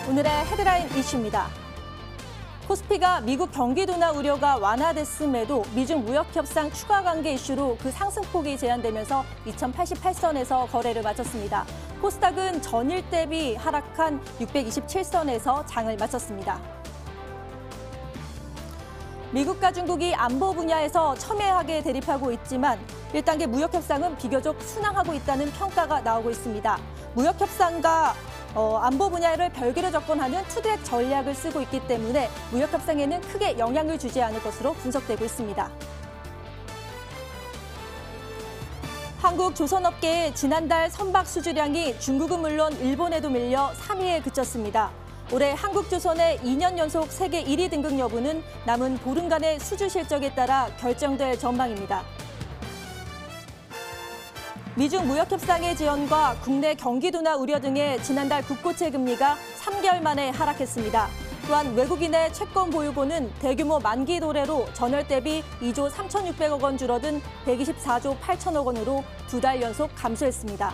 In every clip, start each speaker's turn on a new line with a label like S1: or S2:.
S1: 오늘의 헤드라인 이슈입니다. 코스피가 미국 경기 둔화 우려가 완화됐음에도 미중 무역협상 추가 관계 이슈로 그 상승폭이 제한되면서 2088선에서 거래를 마쳤습니다. 코스닥은 전일 대비 하락한 627선에서 장을 마쳤습니다. 미국과 중국이 안보 분야에서 첨예하게 대립하고 있지만 1단계 무역협상은 비교적 순항하고 있다는 평가가 나오고 있습니다. 무역협상과 안보 분야를 별개로 접근하는 투트랙 전략을 쓰고 있기 때문에 무역협상에는 크게 영향을 주지 않을 것으로 분석되고 있습니다. 한국 조선업계의 지난달 선박 수주량이 중국은 물론 일본에도 밀려 3위에 그쳤습니다. 올해 한국조선의 2년 연속 세계 1위 등극 여부는 남은 보름간의 수주 실적에 따라 결정될 전망입니다. 미중 무역협상의 지연과 국내 경기 둔화 우려 등의 지난달 국고채 금리가 3개월 만에 하락했습니다. 또한 외국인의 채권 보유고는 대규모 만기 도래로 전월 대비 2조 3,600억 원 줄어든 124조 8천억 원으로 2달 연속 감소했습니다.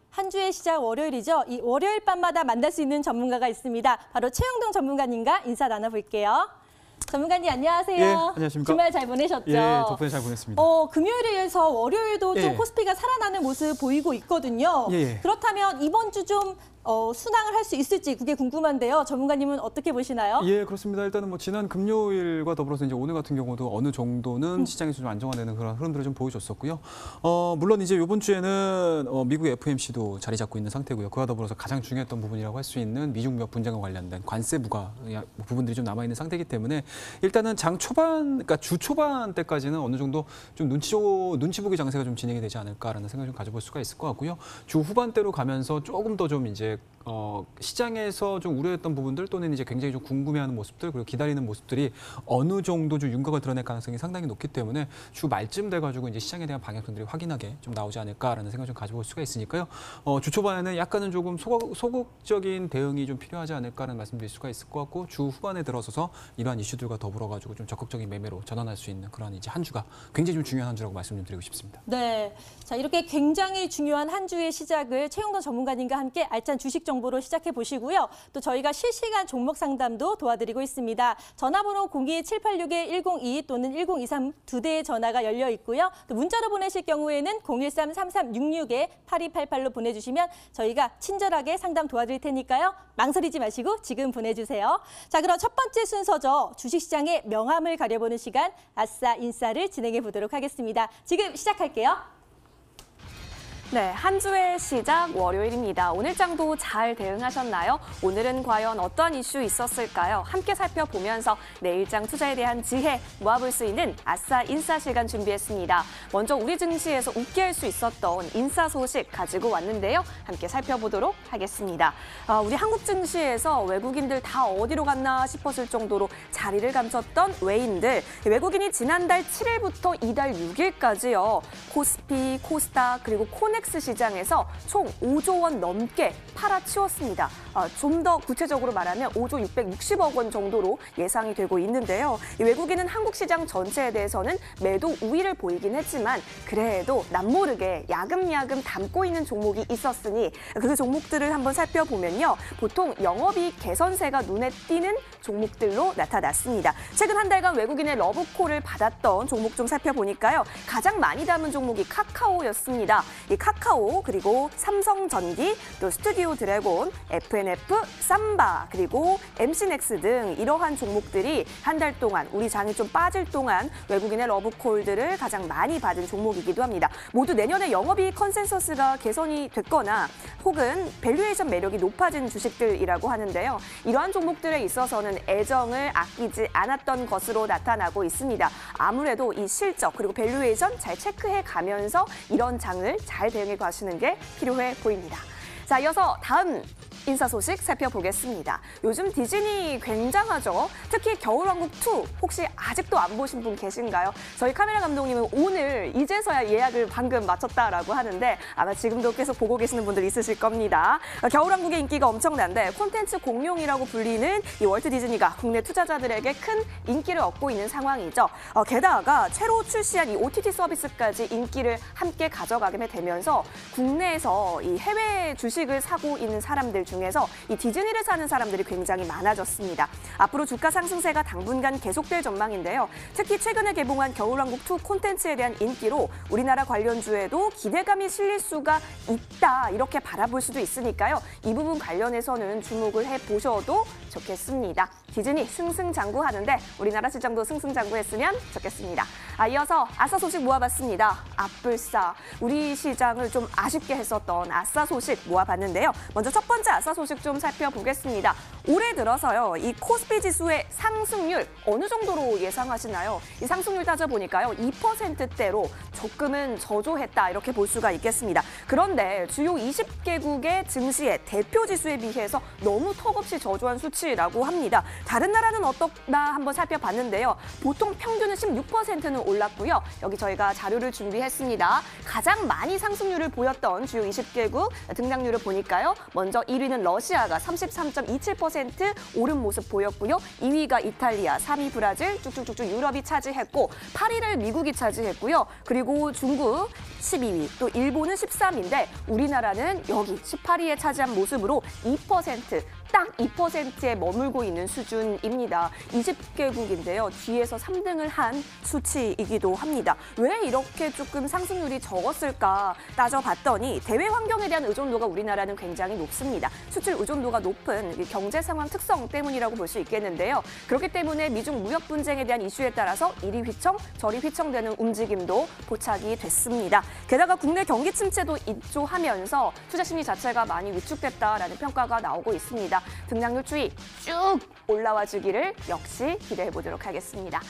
S1: 한 주의 시작 월요일이죠. 이 월요일 밤마다 만날 수 있는 전문가가 있습니다. 바로 최영동 전문가님과 인사 나눠볼게요. 전문가님 안녕하세요.
S2: 예, 안녕하십니까.
S1: 주말 잘 보내셨죠?
S2: 예, 덕분에 잘 보냈습니다.
S1: 금요일에 이어서 월요일도 좀
S2: 예.
S1: 코스피가 살아나는 모습 보이고 있거든요.
S2: 예.
S1: 그렇다면 이번 주 좀 순항을 할 수 있을지 그게 궁금한데요. 전문가님은 어떻게 보시나요?
S2: 예, 그렇습니다. 일단은 뭐 지난 금요일과 더불어서 이제 오늘 같은 경우도 어느 정도는 시장에서 좀 안정화되는 그런 흐름들을 좀 보여줬었고요. 물론 이제 이번 주에는 미국 FOMC도 자리 잡고 있는 상태고요. 그와 더불어서 가장 중요했던 부분이라고 할 수 있는 미중 무역 분쟁과 관련된 관세 부과 부분들이 좀 남아 있는 상태이기 때문에 일단은 장 초반, 그러니까 주 초반 때까지는 어느 정도 좀 눈치 보기 장세가 좀 진행이 되지 않을까라는 생각을 좀 가져볼 수가 있을 것 같고요. 주 후반대로 가면서 조금 더 좀 이제 시장에서 좀 우려했던 부분들 또는 이제 굉장히 좀 궁금해하는 모습들 그리고 기다리는 모습들이 어느 정도 좀 윤곽을 드러낼 가능성이 상당히 높기 때문에 주 말쯤 돼가지고 이제 시장에 대한 방향성들이 확인하게 좀 나오지 않을까라는 생각을 좀 가져볼 수가 있으니까요. 주 초반에는 약간은 조금 소극적인 대응이 좀 필요하지 않을까라는 말씀드릴 수가 있을 것 같고 주 후반에 들어서서 이러한 이슈들과 더불어가지고 좀 적극적인 매매로 전환할 수 있는 그런 이제 한 주가 굉장히 좀 중요한 한 주라고 말씀 좀 드리고 싶습니다.
S1: 네, 자 이렇게 굉장히 중요한 한 주의 시작을 최영동 전문가님과 함께 알찬 주식 정보로 시작해 보시고요. 또 저희가 실시간 종목 상담도 도와드리고 있습니다. 전화번호 02-786-1022 또는 1023 두 대의 전화가 열려 있고요. 또 문자로 보내실 경우에는 013-3366-8288로 보내주시면 저희가 친절하게 상담 도와드릴 테니까요. 망설이지 마시고 지금 보내주세요. 자, 그럼 첫 번째 순서죠. 주식시장의 명암을 가려보는 시간 아싸 인싸를 진행해 보도록 하겠습니다. 지금 시작할게요.
S3: 네, 한 주의 시작 월요일입니다. 오늘 장도 잘 대응하셨나요? 오늘은 과연 어떤 이슈 있었을까요? 함께 살펴보면서 내일장 투자에 대한 지혜 모아볼 수 있는 아싸 인싸 시간 준비했습니다. 먼저 우리 증시에서 웃게 할 수 있었던 인싸 소식 가지고 왔는데요. 함께 살펴보도록 하겠습니다. 우리 한국 증시에서 외국인들 다 어디로 갔나 싶었을 정도로 자리를 감췄던 외인들. 외국인이 지난달 7일부터 이달 6일까지요. 코스피, 코스닥 그리고 코넥스 시장에서 총 5조 원 넘게 팔아치웠습니다. 좀 더 구체적으로 말하면 5조 660억 원 정도로 예상이 되고 있는데요. 외국인은 한국 시장 전체에 대해서는 매도 우위를 보이긴 했지만 그래도 남모르게 야금야금 담고 있는 종목이 있었으니 그 종목들을 한번 살펴보면요. 보통 영업이익 개선세가 눈에 띄는 종목들로 나타났습니다. 최근 한 달간 외국인의 러브콜을 받았던 종목 좀 살펴보니까요. 가장 많이 담은 종목이 카카오였습니다. 이 카카오, 그리고 삼성전기, 또 스튜디오 드래곤, FNF, 삼바, 그리고 MC넥스 등 이러한 종목들이 한 달 동안 우리 장이 좀 빠질 동안 외국인의 러브콜들을 가장 많이 받은 종목이기도 합니다. 모두 내년에 영업이익 컨센서스가 개선이 됐거나 혹은 밸류에이션 매력이 높아진 주식들이라고 하는데요. 이러한 종목들에 있어서는 애정을 아끼지 않았던 것으로 나타나고 있습니다. 아무래도 이 실적 그리고 밸류에이션 잘 체크해 가면서 이런 장을 잘 대응해 가시는 게 필요해 보입니다. 자, 이어서 다음 인사 소식 살펴보겠습니다. 요즘 디즈니 굉장하죠. 특히 겨울왕국2 혹시 아직도 안 보신 분 계신가요? 저희 카메라 감독님은 오늘 이제서야 예약을 방금 마쳤다라고 하는데 아마 지금도 계속 보고 계시는 분들 있으실 겁니다. 겨울왕국의 인기가 엄청난데 콘텐츠 공룡이라고 불리는 이 월트 디즈니가 국내 투자자들에게 큰 인기를 얻고 있는 상황이죠. 게다가 새로 출시한 이 OTT 서비스까지 인기를 함께 가져가게 되면서 국내에서 이 해외 주식을 사고 있는 사람들 중에서 이 디즈니를 사는 사람들이 굉장히 많아졌습니다. 앞으로 주가 상승세가 당분간 계속될 전망인데요. 특히 최근에 개봉한 겨울왕국2 콘텐츠에 대한 인기로 우리나라 관련주에도 기대감이 실릴 수가 있다 이렇게 바라볼 수도 있으니까요. 이 부분 관련해서는 주목을 해보셔도 좋겠습니다. 디즈니 승승장구하는데 우리나라 시장도 승승장구했으면 좋겠습니다. 이어서 아싸 소식 모아봤습니다. 아뿔싸, 우리 시장을 좀 아쉽게 했었던 아싸 소식 모아봤는데요. 먼저 첫 번째 아싸 소식 좀 살펴보겠습니다. 올해 들어서요, 이 코스피 지수의 상승률 어느 정도로 예상하시나요? 이 상승률 따져보니까요, 2%대로 조금은 저조했다 이렇게 볼 수가 있겠습니다. 그런데 주요 20개국의 증시의 대표 지수에 비해서 너무 턱없이 저조한 수치라고 합니다. 다른 나라는 어떻나 한번 살펴봤는데요. 보통 평균은 16%는 올랐고요. 여기 저희가 자료를 준비했습니다. 가장 많이 상승률을 보였던 주요 20개국 등락률을 보니까요. 먼저 1위는 러시아가 33.27% 오른 모습 보였고요. 2위가 이탈리아, 3위 브라질, 쭉쭉쭉쭉 유럽이 차지했고 8위를 미국이 차지했고요. 그리고 중국 12위, 또 일본은 13위인데 우리나라는 여기 18위에 차지한 모습으로 2%, 딱 2%에 머물고 있는 수준입니다. 20개국인데요. 뒤에서 3등을 한 수치이기도 합니다. 왜 이렇게 조금 상승률이 적었을까 따져봤더니 대외 환경에 대한 의존도가 우리나라는 굉장히 높습니다. 수출 의존도가 높은 경제 상황 특성 때문이라고 볼 수 있겠는데요. 그렇기 때문에 미중 무역 분쟁에 대한 이슈에 따라서 이리 휘청 저리 휘청되는 움직임도 포착이 됐습니다. 게다가 국내 경기 침체도 입조하면서 투자 심리 자체가 많이 위축됐다라는 평가가 나오고 있습니다. 등락률 추이 쭉 올라와 주기를 역시 기대해 보도록 하겠습니다.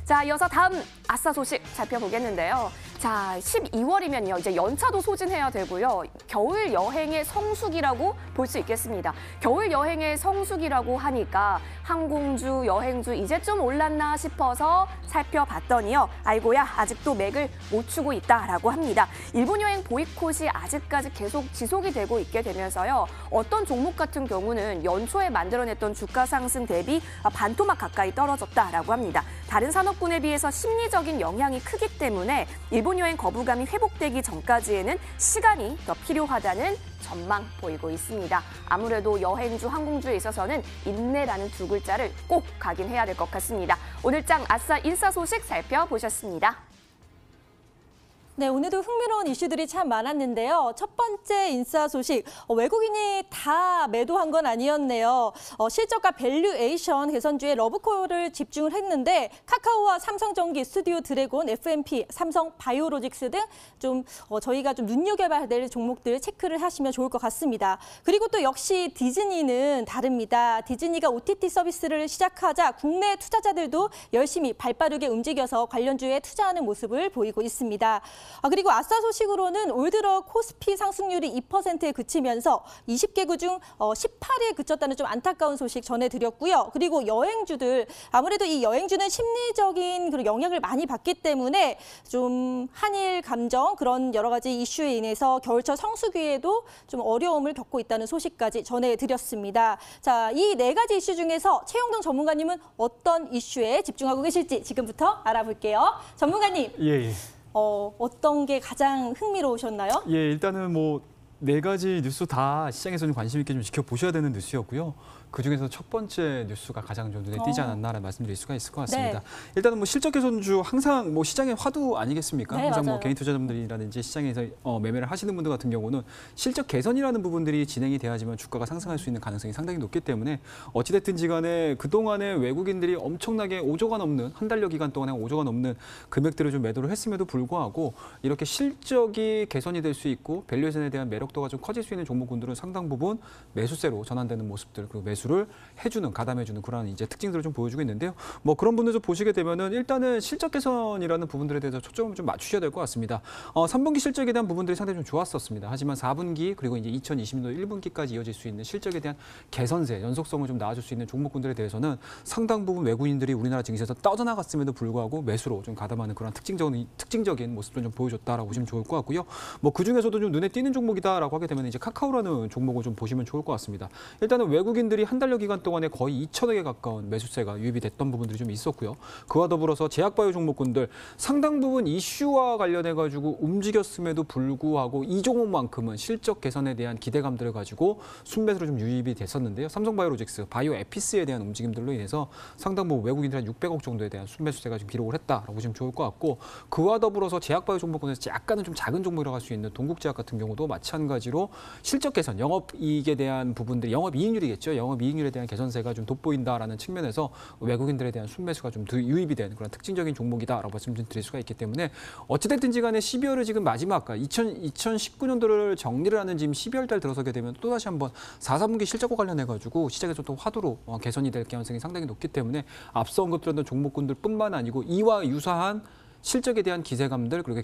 S3: 자, 이어서 다음 아싸 소식 살펴보겠는데요. 자, 12월이면요. 이제 연차도 소진해야 되고요. 겨울 여행의 성수기라고 볼 수 있겠습니다. 겨울 여행의 성수기라고 하니까 항공주, 여행주 이제 좀 올랐나 싶어서 살펴봤더니요. 아이고야, 아직도 맥을 못 추고 있다라고 합니다. 일본 여행 보이콧이 아직까지 계속 지속이 되고 있게 되면서요. 어떤 종목 같은 경우는 연초에 만들어냈던 주가 상승 대비 반토막 가까이 떨어졌다라고 합니다. 다른 산업군에 비해서 심리적인 영향이 크기 때문에 일본 여행 거부감이 회복되기 전까지에는 시간이 더 필요하다는 전망 보이고 있습니다. 아무래도 여행주, 항공주에 있어서는 인내라는 두 글자를 꼭 각인해야 될 것 같습니다. 오늘장 아싸 인싸 소식 살펴보셨습니다.
S1: 네, 오늘도 흥미로운 이슈들이 참 많았는데요. 첫 번째 인싸 소식, 외국인이 다 매도한 건 아니었네요. 실적과 밸류에이션 개선주에 러브콜을 집중을 했는데 카카오와 삼성전기, 스튜디오 드래곤, FMP, 삼성 바이오로직스 등 좀 저희가 좀 눈여겨봐야 될 종목들 체크를 하시면 좋을 것 같습니다. 그리고 또 역시 디즈니는 다릅니다. 디즈니가 OTT 서비스를 시작하자 국내 투자자들도 열심히 발빠르게 움직여서 관련주에 투자하는 모습을 보이고 있습니다. 그리고 아싸 소식으로는 올 들어 코스피 상승률이 2%에 그치면서 20개국 중 18위에 그쳤다는 좀 안타까운 소식 전해드렸고요. 그리고 여행주들, 아무래도 이 여행주는 심리적인 그런 영향을 많이 받기 때문에 좀 한일 감정 그런 여러 가지 이슈에 인해서 겨울철 성수기에도 좀 어려움을 겪고 있다는 소식까지 전해드렸습니다. 자, 이 네 가지 이슈 중에서 최영동 전문가님은 어떤 이슈에 집중하고 계실지 지금부터 알아볼게요. 전문가님.
S2: 예.
S1: 어떤 게 가장 흥미로우셨나요?
S2: 예, 일단은 뭐 네 가지 뉴스 다 시장에서 좀 관심 있게 좀 지켜보셔야 되는 뉴스였고요. 그중에서 첫 번째 뉴스가 가장 좀 눈에 띄지 않았나라는 말씀드릴 수가 있을 것 같습니다.
S1: 네.
S2: 일단은 뭐 실적 개선주 항상 뭐 시장의 화두 아니겠습니까?
S1: 네,
S2: 항상
S1: 맞아요.
S2: 뭐 개인 투자자분들이라든지 시장에서 매매를 하시는 분들 같은 경우는 실적 개선이라는 부분들이 진행이 돼야지만 주가가 상승할 수 있는 가능성이 상당히 높기 때문에 어찌됐든지 간에 그동안에 외국인들이 엄청나게 5조가 넘는 한 달여 기간 동안에 5조가 넘는 금액들을 좀 매도를 했음에도 불구하고 이렇게 실적이 개선이 될 수 있고 밸류에이션에 대한 매력도가 좀 커질 수 있는 종목군들은 상당 부분 매수세로 전환되는 모습들 그리고 매수를 해주는, 가담해주는 그런 이제 특징들을 좀 보여주고 있는데요. 뭐 그런 분들 좀 보시게 되면은 일단은 실적 개선이라는 부분들에 대해서 초점을 좀 맞추셔야 될 것 같습니다. 3분기 실적에 대한 부분들이 상당히 좀 좋았었습니다. 하지만 4분기 그리고 이제 2020년도 1분기까지 이어질 수 있는 실적에 대한 개선세, 연속성을 좀 낳아줄 수 있는 종목군들에 대해서는 상당 부분 외국인들이 우리나라 증시에서 떠져나갔음에도 불구하고 매수로 좀 가담하는 그런 특징적인 모습을 좀 보여줬다라고 보시면 좋을 것 같고요. 뭐 그 중에서도 좀 눈에 띄는 종목이다라고 하게 되면 이제 카카오라는 종목을 좀 보시면 좋을 것 같습니다. 일단은 외국인들이 한 달여 기간 동안에 거의 2천억에 가까운 매수세가 유입이 됐던 부분들이 좀 있었고요. 그와 더불어서 제약바이오 종목군들 상당 부분 이슈와 관련해 가지고 움직였음에도 불구하고 이 종목만큼은 실적 개선에 대한 기대감들을 가지고 순매수로 좀 유입이 됐었는데요. 삼성바이오로직스, 바이오에피스에 대한 움직임들로 인해서 상당 부분 외국인들 한 600억 정도에 대한 순매수세가 좀 기록을 했다라고 보시면 좋을 것 같고, 그와 더불어서 제약바이오 종목군에서 약간은 좀 작은 종목이라고 할 수 있는 동국제약 같은 경우도 마찬가지로 실적 개선, 영업이익에 대한 부분들, 영업이익률이겠죠. 영업이익률에 대한 개선세가 좀 돋보인다라는 측면에서 외국인들에 대한 순매수가 좀 유입이 된 그런 특징적인 종목이다라고 말씀드릴 수가 있기 때문에 어찌됐든지 간에 12월을 지금 마지막, 2019년도를 정리를 하는 지금 12월 달 들어서게 되면 또다시 한번 4, 3분기 실적과 관련해가지고 시장에서 또 화두로 개선이 될 가능성이 상당히 높기 때문에 앞서 언급드렸던 종목군들뿐만 아니고 이와 유사한 실적에 대한 기대감들, 그리고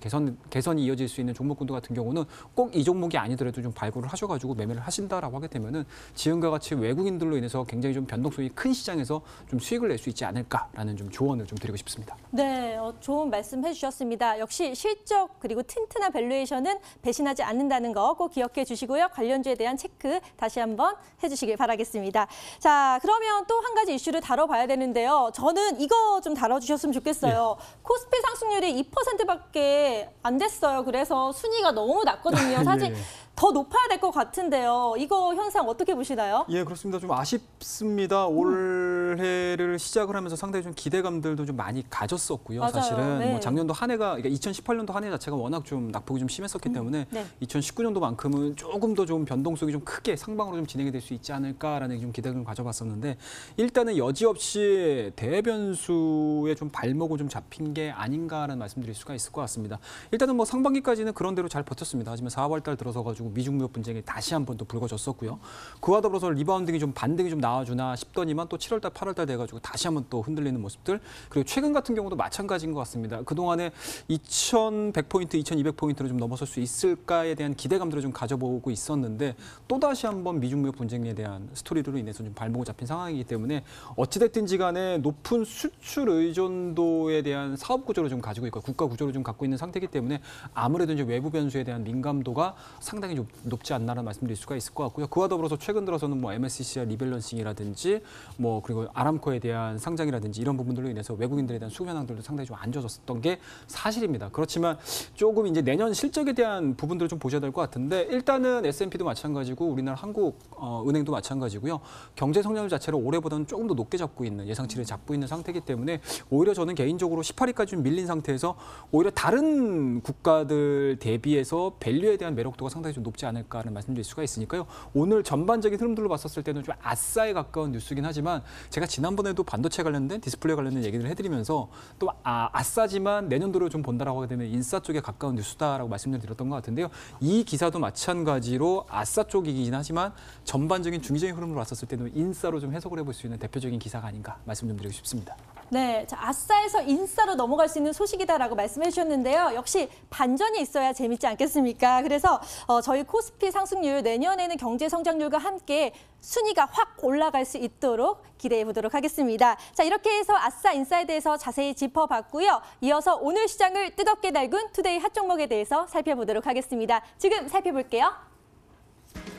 S2: 개선이 이어질 수 있는 종목군들 같은 경우는 꼭 이 종목이 아니더라도 좀 발굴을 하셔가지고 매매를 하신다라고 하게 되면은 지금과 같이 외국인들로 인해서 굉장히 좀 변동성이 큰 시장에서 좀 수익을 낼 수 있지 않을까라는 좀 조언을 좀 드리고 싶습니다.
S1: 네, 좋은 말씀 해주셨습니다. 역시 실적 그리고 튼튼한 밸류에이션은 배신하지 않는다는 거 꼭 기억해 주시고요. 관련주에 대한 체크 다시 한번 해주시길 바라겠습니다. 자, 그러면 또 한 가지 이슈를 다뤄봐야 되는데요. 저는 이거 좀 다뤄주셨으면 좋겠어요. 코스피 상승률이 2%밖에 안 됐어요. 그래서 순위가 너무 낮거든요. 사실
S2: 예.
S1: 더 높아야 될 것 같은데요. 이거 현상 어떻게 보시나요?
S2: 예, 그렇습니다. 좀 아쉽습니다. 올해를 시작을 하면서 상당히 좀 기대감들도 좀 많이 가졌었고요.
S1: 맞아요.
S2: 사실은
S1: 네.
S2: 뭐 작년도 한 해가, 그러니까 2018년도 한 해 자체가 워낙 좀 낙폭이 좀 심했었기 때문에
S1: 네.
S2: 2019년도만큼은 조금 더 좀 변동성이 좀 크게 상방으로 좀 진행이 될 수 있지 않을까라는 좀 기대감을 가져봤었는데, 일단은 여지없이 대변수에 좀 발목을 좀 잡힌 게 아닌가라는 말씀드릴 수가 있을 것 같습니다. 일단은 뭐 상반기까지는 그런 대로 잘 버텼습니다. 하지만 4월 달 들어서 가지고 미중 무역 분쟁이 다시 한번 또 불거졌었고요. 그와 더불어서 리바운딩이 좀 반등이 좀 나와주나 싶더니만 또 7월 달, 8월 달 돼가지고 다시 한번 또 흔들리는 모습들. 그리고 최근 같은 경우도 마찬가지인 것 같습니다. 그동안에 2,100포인트, 2,200포인트로 좀 넘어설 수 있을까에 대한 기대감들을 좀 가져보고 있었는데 또 다시 한번 미중 무역 분쟁에 대한 스토리로 인해서 좀 발목을 잡힌 상황이기 때문에 어찌됐든지 간에 높은 수출 의존도에 대한 사업 구조를 좀 가지고 있고 국가 구조를 좀 갖고 있는 상태이기 때문에 아무래도 이제 외부 변수에 대한 민감도가 상당히 좀 높지 않나라는 말씀드릴 수가 있을 것 같고요. 그와 더불어서 최근 들어서는 뭐 MSCI 리밸런싱이라든지 뭐 그리고 아람코에 대한 상장이라든지 이런 부분들로 인해서 외국인들에 대한 수급 현황들도 상당히 좀 안 좋아졌었던 게 사실입니다. 그렇지만 조금 이제 내년 실적에 대한 부분들을 좀 보셔야 될 것 같은데, 일단은 S&P도 마찬가지고 우리나라 한국은행도 마찬가지고요. 경제 성장률 자체를 올해보다는 조금 더 높게 잡고 있는, 예상치를 잡고 있는 상태이기 때문에 오히려 저는 개인적으로 18위까지 좀 밀린 상태에서 오히려 다른 국가들 대비해서 밸류에 대한 매력도가 상당히 좀 높지 않을까라는 말씀드릴 수가 있으니까요. 오늘 전반적인 흐름들로 봤었을 때는 좀 아싸에 가까운 뉴스긴 하지만 제가 지난번에도 반도체 관련된 디스플레이 관련된 얘기를 해드리면서 또 아싸지만 내년도를 좀 본다라고 하게 되면 인싸 쪽에 가까운 뉴스다라고 말씀을 드렸던 것 같은데요. 이 기사도 마찬가지로 아싸 쪽이긴 하지만 전반적인 중기적인 흐름으로 봤었을 때는 인싸로 좀 해석을 해볼 수 있는 대표적인 기사가 아닌가 말씀 좀 드리고 싶습니다.
S1: 네, 자, 아싸에서 인싸로 넘어갈 수 있는 소식이다라고 말씀해 주셨는데요. 역시 반전이 있어야 재밌지 않겠습니까? 그래서 저희 코스피 상승률 내년에는 경제 성장률과 함께 순위가 확 올라갈 수 있도록 기대해 보도록 하겠습니다. 자, 이렇게 해서 아싸 인싸에 대해서 자세히 짚어봤고요. 이어서 오늘 시장을 뜨겁게 달군 투데이 핫 종목에 대해서 살펴보도록 하겠습니다. 지금 살펴볼게요.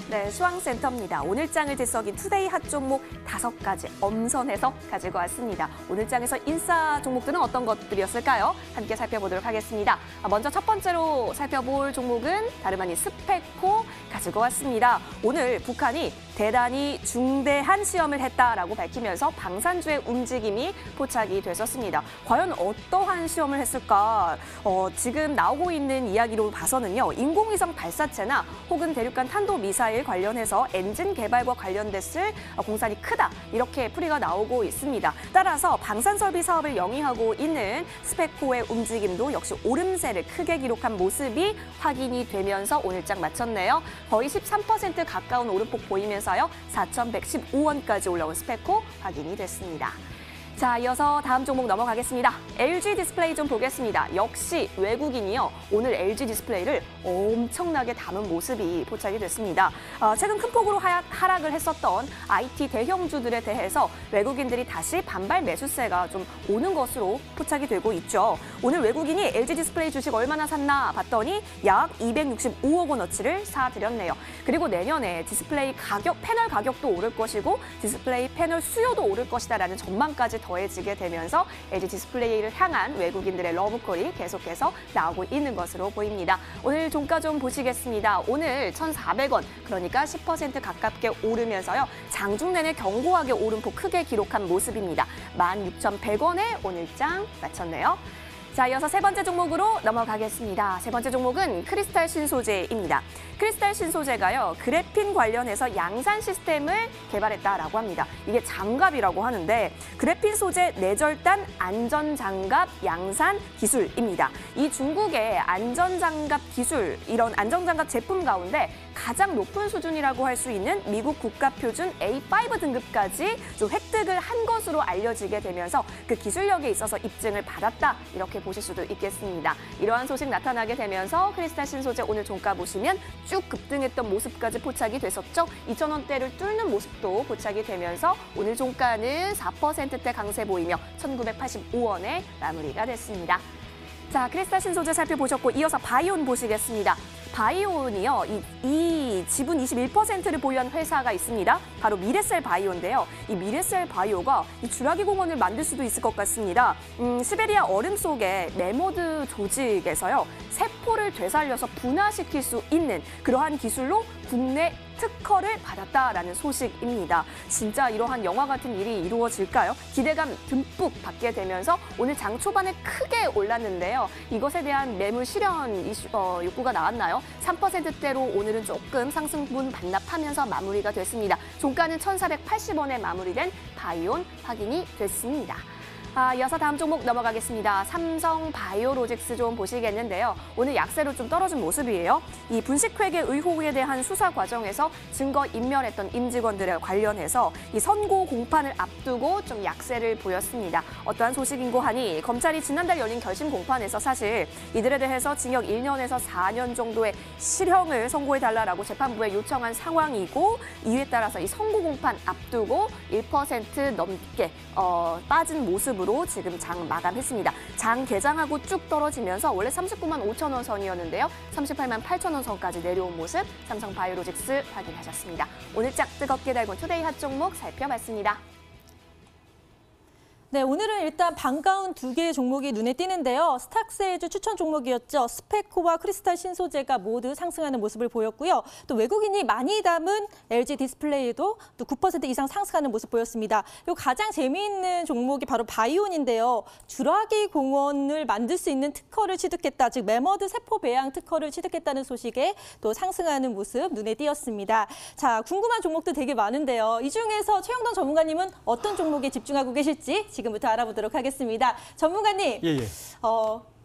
S3: 네, 수강센터입니다. 오늘장을 들썩인 투데이 핫 종목 5가지 엄선해서 가지고 왔습니다. 오늘장에서 인싸 종목들은 어떤 것들이었을까요? 함께 살펴보도록 하겠습니다. 먼저 첫 번째로 살펴볼 종목은 다름 아닌 스펙코 가지고 왔습니다. 오늘 북한이 대단히 중대한 시험을 했다라고 밝히면서 방산주의 움직임이 포착이 됐었습니다. 과연 어떠한 시험을 했을까? 지금 나오고 있는 이야기로 봐서는요. 인공위성 발사체나 혹은 대륙간 탄도미사일 미사일 관련해서 엔진 개발과 관련됐을 공산이 크다. 이렇게 풀이가 나오고 있습니다. 따라서 방산설비 사업을 영위하고 있는 스페코의 움직임도 역시 오름세를 크게 기록한 모습이 확인이 되면서 오늘장 마쳤네요. 거의 13% 가까운 오름폭 보이면서요. 4,115원까지 올라온 스페코 확인이 됐습니다. 자, 이어서 다음 종목 넘어가겠습니다. LG 디스플레이 좀 보겠습니다. 역시 외국인이요. 오늘 LG 디스플레이를 엄청나게 담은 모습이 포착이 됐습니다. 최근 큰 폭으로 하락을 했었던 IT 대형주들에 대해서 외국인들이 다시 반발 매수세가 좀 오는 것으로 포착이 되고 있죠. 오늘 외국인이 LG 디스플레이 주식 얼마나 샀나 봤더니 약 265억 원어치를 사들였네요. 그리고 내년에 디스플레이 가격, 패널 가격도 오를 것이고 디스플레이 패널 수요도 오를 것이다라는 전망까지 더해지게 되면서 LG 디스플레이를 향한 외국인들의 러브콜이 계속해서 나오고 있는 것으로 보입니다. 오늘 종가 좀 보시겠습니다. 오늘 1,400원, 그러니까 10% 가깝게 오르면서요. 장중 내내 견고하게 오름폭 크게 기록한 모습입니다. 16,100원에 오늘장 마쳤네요. 자, 이어서 세 번째 종목으로 넘어가겠습니다. 세 번째 종목은 크리스탈 신소재입니다. 크리스탈 신소재가요, 그래핀 관련해서 양산 시스템을 개발했다라고 합니다. 이게 장갑이라고 하는데 그래핀 소재 내절단 안전장갑 양산 기술입니다. 이 중국의 안전장갑 기술, 이런 안전장갑 제품 가운데 가장 높은 수준이라고 할 수 있는 미국 국가표준 A5 등급까지 좀 획득을 한 것으로 알려지게 되면서 그 기술력에 있어서 입증을 받았다. 이렇게 보실 수도 있겠습니다. 이러한 소식 나타나게 되면서 크리스탈 신소재 오늘 종가 보시면 쭉 급등했던 모습까지 포착이 됐었죠. 2,000원대를 뚫는 모습도 포착이 되면서 오늘 종가는 4%대 강세 보이며 1,985원에 마무리가 됐습니다. 자, 크리스탈 신소재 살펴보셨고 이어서 바이온 보시겠습니다. 바이온이요, 이 지분 21%를 보유한 회사가 있습니다. 바로 미래셀 바이오인데요. 이 미래셀 바이오가 이 주라기 공원을 만들 수도 있을 것 같습니다. 시베리아 얼음 속의 메모드 조직에서요, 세포를 되살려서 분화시킬 수 있는 그러한 기술로 국내 특허를 받았다라는 소식입니다. 진짜 이러한 영화 같은 일이 이루어질까요? 기대감 듬뿍 받게 되면서 오늘 장 초반에 크게 올랐는데요. 이것에 대한 매물 실현 욕구가 나왔나요? 3%대로 오늘은 조금 상승분 반납하면서 마무리가 됐습니다. 종가는 1,480원에 마무리된 바이온 확인이 됐습니다. 이어서 다음 종목 넘어가겠습니다. 삼성 바이오로직스 좀 보시겠는데요. 오늘 약세로 좀 떨어진 모습이에요. 이 분식회계 의혹에 대한 수사 과정에서 증거 인멸했던 임직원들에 관련해서 이 선고 공판을 앞두고 좀 약세를 보였습니다. 어떠한 소식인고 하니 검찰이 지난달 열린 결심 공판에서 사실 이들에 대해서 징역 1년에서 4년 정도의 실형을 선고해달라고 재판부에 요청한 상황이고 이에 따라서 이 선고 공판 앞두고 1% 넘게 빠진 모습으로 지금 장 마감했습니다. 장 개장하고 쭉 떨어지면서 원래 39만 5천 원 선이었는데요. 38만 8천 원 선까지 내려온 모습 삼성 바이오로직스 확인하셨습니다. 오늘 짝 뜨겁게 달군 투데이 핫 종목 살펴봤습니다.
S1: 네, 오늘은 일단 반가운 두 개의 종목이 눈에 띄는데요. 스탁스에이즈 추천 종목이었죠. 스페코와 크리스탈 신소재가 모두 상승하는 모습을 보였고요. 또 외국인이 많이 담은 LG 디스플레이도 또 9% 이상 상승하는 모습 보였습니다. 그리고 가장 재미있는 종목이 바로 바이온인데요. 주라기 공원을 만들 수 있는 특허를 취득했다. 즉 메머드 세포 배양 특허를 취득했다는 소식에 또 상승하는 모습 눈에 띄었습니다. 자, 궁금한 종목도 되게 많은데요. 이 중에서 최영돈 전문가님은 어떤 종목에 집중하고 계실지 지금부터 알아보도록 하겠습니다. 전문가님,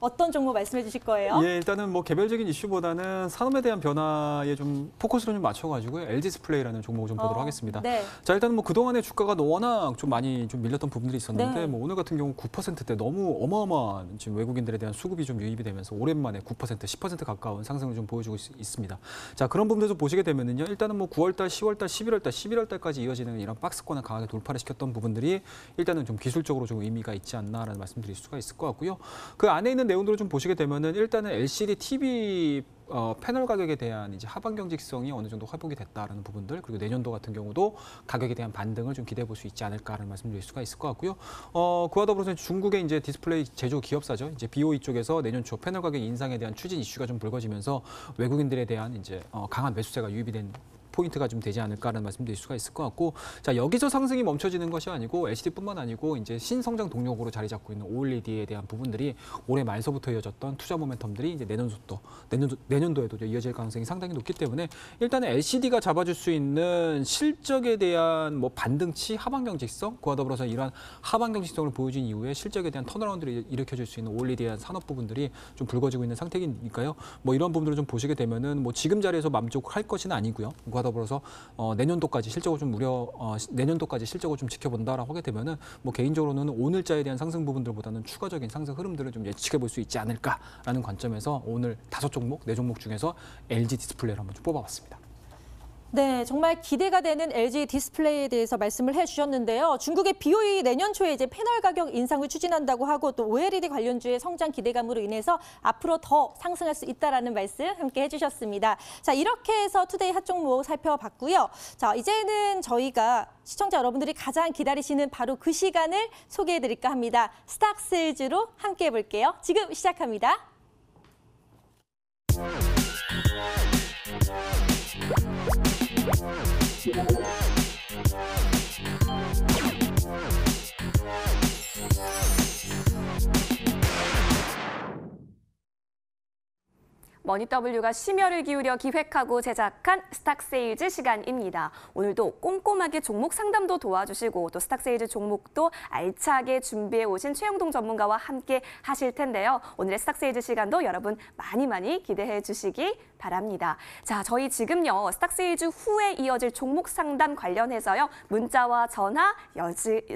S1: 어떤 종목 말씀해 주실 거예요?
S2: 예, 일단은 뭐 개별적인 이슈보다는 산업에 대한 변화에 좀 포커스를 좀 맞춰가지고 LG 디스플레이라는 종목을 좀 보도록 하겠습니다.
S1: 네.
S2: 자, 일단은 뭐 그동안의 주가가 워낙 좀 많이 좀 밀렸던 부분들이 있었는데
S1: 네.
S2: 뭐 오늘 같은 경우 9%대 너무 어마어마한 지금 외국인들에 대한 수급이 좀 유입이 되면서 오랜만에 9%, 10% 가까운 상승을 좀 보여주고 있습니다. 자, 그런 부분에서 보시게 되면은요, 일단은 뭐 9월달, 10월달, 11월달, 11월달까지 이어지는 이런 박스권을 강하게 돌파를 시켰던 부분들이 일단은 좀 기술적으로 좀 의미가 있지 않나라는 말씀드릴 수가 있을 것 같고요. 그 안에 있는 내용들을 좀 보시게 되면은 일단은 LCD TV 패널 가격에 대한 이제 하반 경직성이 어느 정도 회복이 됐다라는 부분들, 그리고 내년도 같은 경우도 가격에 대한 반등을 좀 기대해 볼 수 있지 않을까라는 말씀드릴 수가 있을 것 같고요. 그와 더불어서 중국의 이제 디스플레이 제조 기업사죠. 이제 BOE 쪽에서 내년 초 패널 가격 인상에 대한 추진 이슈가 좀 불거지면서 외국인들에 대한 이제 강한 매수세가 유입이 된 포인트가 좀 되지 않을까라는 말씀드릴 수가 있을 것 같고, 자, 여기서 상승이 멈춰지는 것이 아니고 LCD뿐만 아니고 이제 신성장 동력으로 자리 잡고 있는 OLED에 대한 부분들이 올해 말서부터 이어졌던 투자 모멘텀들이 이제 내년도에도 이어질 가능성이 상당히 높기 때문에 일단은 LCD가 잡아줄 수 있는 실적에 대한 뭐 반등치, 하반 경직성, 그와 더불어서 이러한 하반 경직성을 보여준 이후에 실적에 대한 턴어라운드를 일으켜줄 수 있는 OLED에 대한 산업 부분들이 좀 불거지고 있는 상태이니까요. 뭐 이런 부분들을 좀 보시게 되면은 뭐 지금 자리에서 만족할 것은 아니고요. 그와 더불어서 내년도까지 실적을 좀 내년도까지 실적을 좀 지켜본다라고 하게 되면은 뭐 개인적으로는 오늘자에 대한 상승 부분들보다는 추가적인 상승 흐름들을 좀 예측해 볼 수 있지 않을까라는 관점에서 오늘 5종목, 4종목 중에서 LG 디스플레이를 한번 좀 뽑아봤습니다.
S1: 네, 정말 기대가 되는 LG 디스플레이에 대해서 말씀을 해주셨는데요. 중국의 BOE 내년 초에 이제 패널 가격 인상을 추진한다고 하고 또 OLED 관련주의 성장 기대감으로 인해서 앞으로 더 상승할 수 있다라는 말씀 함께 해주셨습니다. 자, 이렇게 해서 투데이 핫종목 살펴봤고요. 자, 이제는 저희가 시청자 여러분들이 가장 기다리시는 바로 그 시간을 소개해드릴까 합니다. 스탁세일즈로 함께 해볼게요. 지금 시작합니다.
S3: 머니W가 심혈을 기울여 기획하고 제작한 스탁세일즈 시간입니다. 오늘도 꼼꼼하게 종목 상담도 도와주시고 또 스탁세일즈 종목도 알차게 준비해 오신 최영동 전문가와 함께 하실 텐데요. 오늘의 스탁세일즈 시간도 여러분 많이 기대해 주시기 바랍니다. 자, 저희 지금요 스탁세일즈 후에 이어질 종목 상담 관련해서요 문자와 전화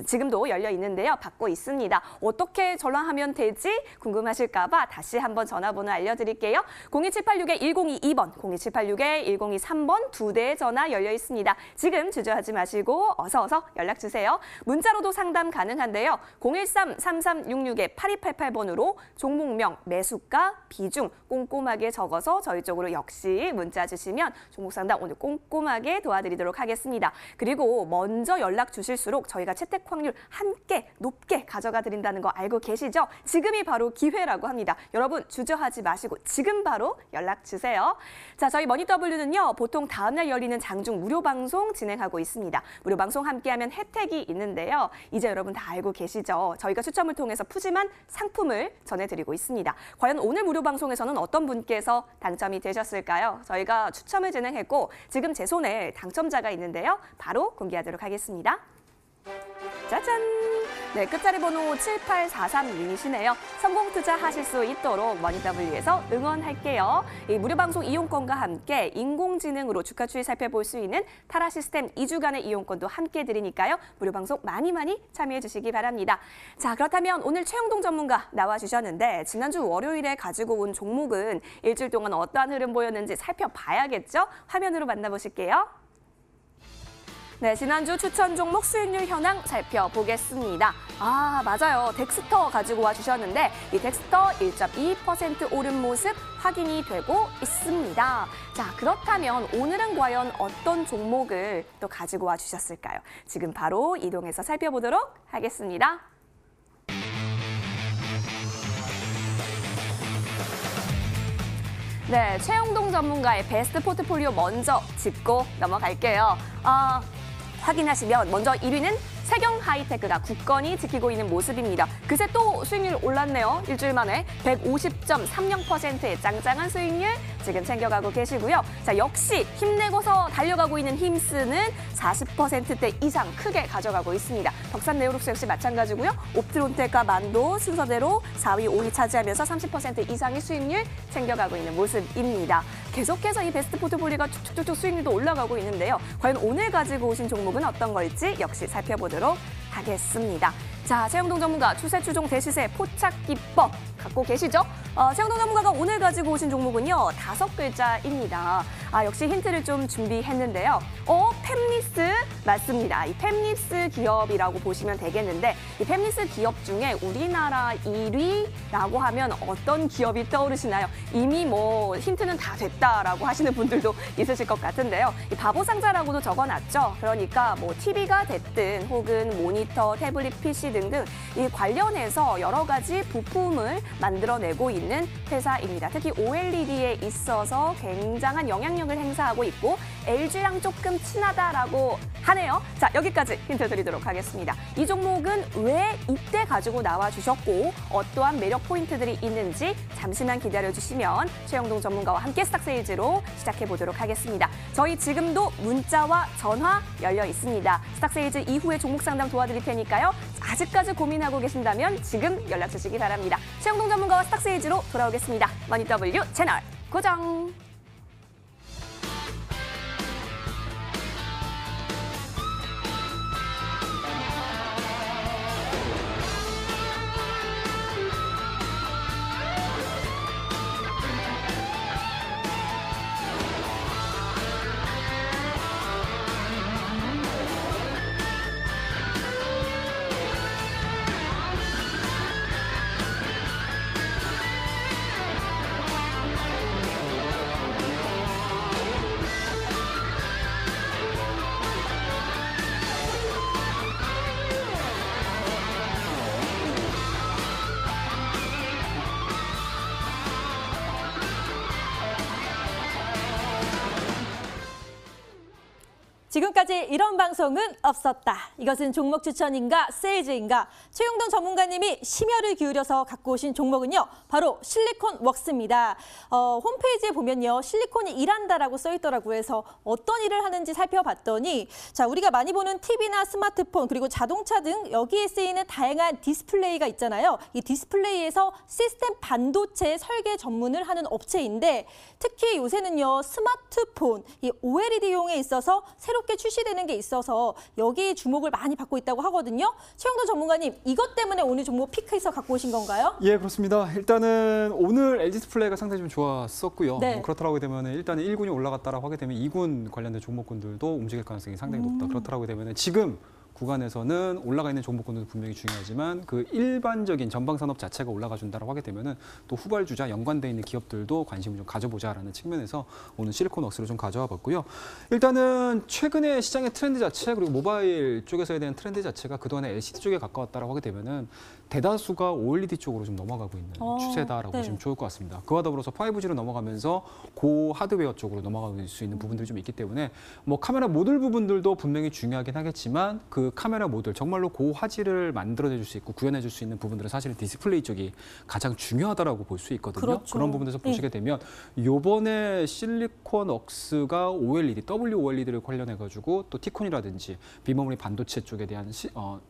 S3: 지금도 열려 있는데요. 받고 있습니다. 어떻게 전화하면 되지? 궁금하실까 봐 다시 한번 전화번호 알려드릴게요. 02786-1022번, 02786-1023번 두 대의 전화 열려 있습니다. 지금 주저하지 마시고 어서 연락 주세요. 문자로도 상담 가능한데요. 013-3366-8288번으로 종목명, 매수가, 비중 꼼꼼하게 적어서 저희 쪽으로 역시 문자 주시면 종목 상담 오늘 꼼꼼하게 도와드리도록 하겠습니다. 그리고 먼저 연락 주실수록 저희가 채택 확률 함께 높게 가져가 드린다는 거 알고 계시죠? 지금이 바로 기회라고 합니다. 여러분 주저하지 마시고 지금 바로 연락 주세요. 자, 저희 머니W는요 보통 다음날 열리는 장중 무료 방송 진행하고 있습니다. 무료 방송 함께하면 혜택이 있는데요. 이제 여러분 다 알고 계시죠? 저희가 추첨을 통해서 푸짐한 상품을 전해드리고 있습니다. 과연 오늘 무료 방송에서는 어떤 분께서 당첨이 되셨을까요? 저희가 추첨을 진행했고 지금 제 손에 당첨자가 있는데요. 바로 공개하도록 하겠습니다. 짜잔! 네, 끝자리 번호 7843님이시네요. 성공 투자하실 수 있도록 머니W에서 응원할게요. 이 무료 방송 이용권과 함께 인공지능으로 주가 추이 살펴볼 수 있는 타라 시스템 2주간의 이용권도 함께 드리니까요. 무료 방송 많이 참여해 주시기 바랍니다. 자, 그렇다면 오늘 최영동 전문가 나와주셨는데 지난주 월요일에 가지고 온 종목은 일주일 동안 어떠한 흐름 보였는지 살펴봐야겠죠? 화면으로 만나보실게요. 네, 지난주 추천 종목 수익률 현황 살펴보겠습니다. 아, 맞아요. 덱스터 가지고 와주셨는데 이 덱스터 1.2% 오른 모습 확인이 되고 있습니다. 자, 그렇다면 오늘은 과연 어떤 종목을 또 가지고 와주셨을까요? 지금 바로 이동해서 살펴보도록 하겠습니다. 네, 최영동 전문가의 베스트 포트폴리오 먼저 짚고 넘어갈게요. 확인하시면 먼저 1위는 세경 하이테크가 굳건히 지키고 있는 모습입니다. 그새 또 수익률 올랐네요. 일주일 만에 150.30%의 짱짱한 수익률 지금 챙겨가고 계시고요. 자, 역시 힘내고서 달려가고 있는 힘쓰는 40%대 이상 크게 가져가고 있습니다. 덕산 네오룩스 역시 마찬가지고요. 옵트론텍과 만도 순서대로 4위, 5위 차지하면서 30% 이상의 수익률 챙겨가고 있는 모습입니다. 계속해서 이 베스트 포트폴리오가 쭉쭉쭉 수익률도 올라가고 있는데요. 과연 오늘 가지고 오신 종목은 어떤 걸지 역시 살펴보도록 하겠습니다. 자, 최영동 전문가 추세 추종 대시세 포착 기법 갖고 계시죠? 최영동 전문가가 오늘 가지고 오신 종목은요 5글자입니다. 역시 힌트를 좀 준비했는데요. 팹리스 맞습니다. 이 팹리스 기업이라고 보시면 되겠는데 이 팹리스 기업 중에 우리나라 1위라고 하면 어떤 기업이 떠오르시나요? 이미 뭐 힌트는 다 됐다라고 하시는 분들도 있으실 것 같은데요. 이 바보상자라고도 적어놨죠. 그러니까 뭐 TV가 됐든 혹은 모니터, 태블릿, PC 등등 이 관련해서 여러 가지 부품을 만들어내고 있는 회사입니다. 특히 OLED에 있어서 굉장한 영향력 영향력을 행사하고 있고 LG랑 조금 친하다라고 하네요. 자, 여기까지 힌트 드리도록 하겠습니다. 이 종목은 왜 이때 가지고 나와주셨고 어떠한 매력 포인트들이 있는지 잠시만 기다려주시면 최영동 전문가와 함께 스탁세일즈로 시작해보도록 하겠습니다. 저희 지금도 문자와 전화 열려 있습니다. 스탁세일즈 이후에 종목 상담 도와드릴 테니까요. 아직까지 고민하고 계신다면 지금 연락 주시기 바랍니다. 최영동 전문가와 스탁세일즈로 돌아오겠습니다. 머니W 채널 고정!
S1: 지금까지 이런 방송은 없었다. 이것은 종목 추천인가 세일즈인가? 최영동 전문가님이 심혈을 기울여서 갖고 오신 종목은요. 바로 실리콘 웍스입니다. 홈페이지에 보면요. 실리콘이 일한다라고 써 있더라고요. 해서 어떤 일을 하는지 살펴봤더니 자, 우리가 많이 보는 TV나 스마트폰 그리고 자동차 등 여기에 쓰이는 다양한 디스플레이가 있잖아요. 이 디스플레이에서 시스템 반도체 설계 전문을 하는 업체인데 특히 요새는요. 스마트폰, 이 OLED용에 있어서 새롭게 출시되는 게 있어서 여기 주목을 많이 받고 있다고 하거든요. 최영도 전문가님, 이것 때문에 오늘 종목 피크해서 갖고 오신 건가요?
S2: 예, 그렇습니다. 일단은 오늘 LG 디스플레이가 상당히 좀 좋았었고요.
S1: 네.
S2: 그렇더라고 되면 일단은 1군이 올라갔다라고 하게 되면 2군 관련된 종목군들도 움직일 가능성이 상당히 높다. 그렇더라고 되면 지금 구간에서는 올라가 있는 종목군도 분명히 중요하지만 그 일반적인 전방 산업 자체가 올라가 준다라고 하게 되면은 또 후발주자 연관돼 있는 기업들도 관심을 좀 가져보자라는 측면에서 오늘 실리콘웍스를 좀 가져와 봤고요. 일단은 최근에 시장의 트렌드 자체 그리고 모바일 쪽에서에 대한 트렌드 자체가 그동안에 LCD 쪽에 가까웠다라고 하게 되면은 대다수가 OLED 쪽으로 좀 넘어가고 있는 추세다라고
S1: 네.
S2: 보시면 좋을 것 같습니다. 그와 더불어서 5G로 넘어가면서 고 하드웨어 쪽으로 넘어갈 수 있는 부분들이 좀 있기 때문에 뭐 카메라 모듈 부분들도 분명히 중요하긴 하겠지만 그 카메라 모듈 정말로 고화질을 만들어낼 수 있고 구현해줄 수 있는 부분들은 사실은 디스플레이 쪽이 가장 중요하다라고 볼 수 있거든요.
S1: 그렇죠.
S2: 그런 부분에서 보시게 되면 이번에 실리콘웍스가 OLED, WOLED를 관련해가지고 또 티콘이라든지 비머리 반도체 쪽에 대한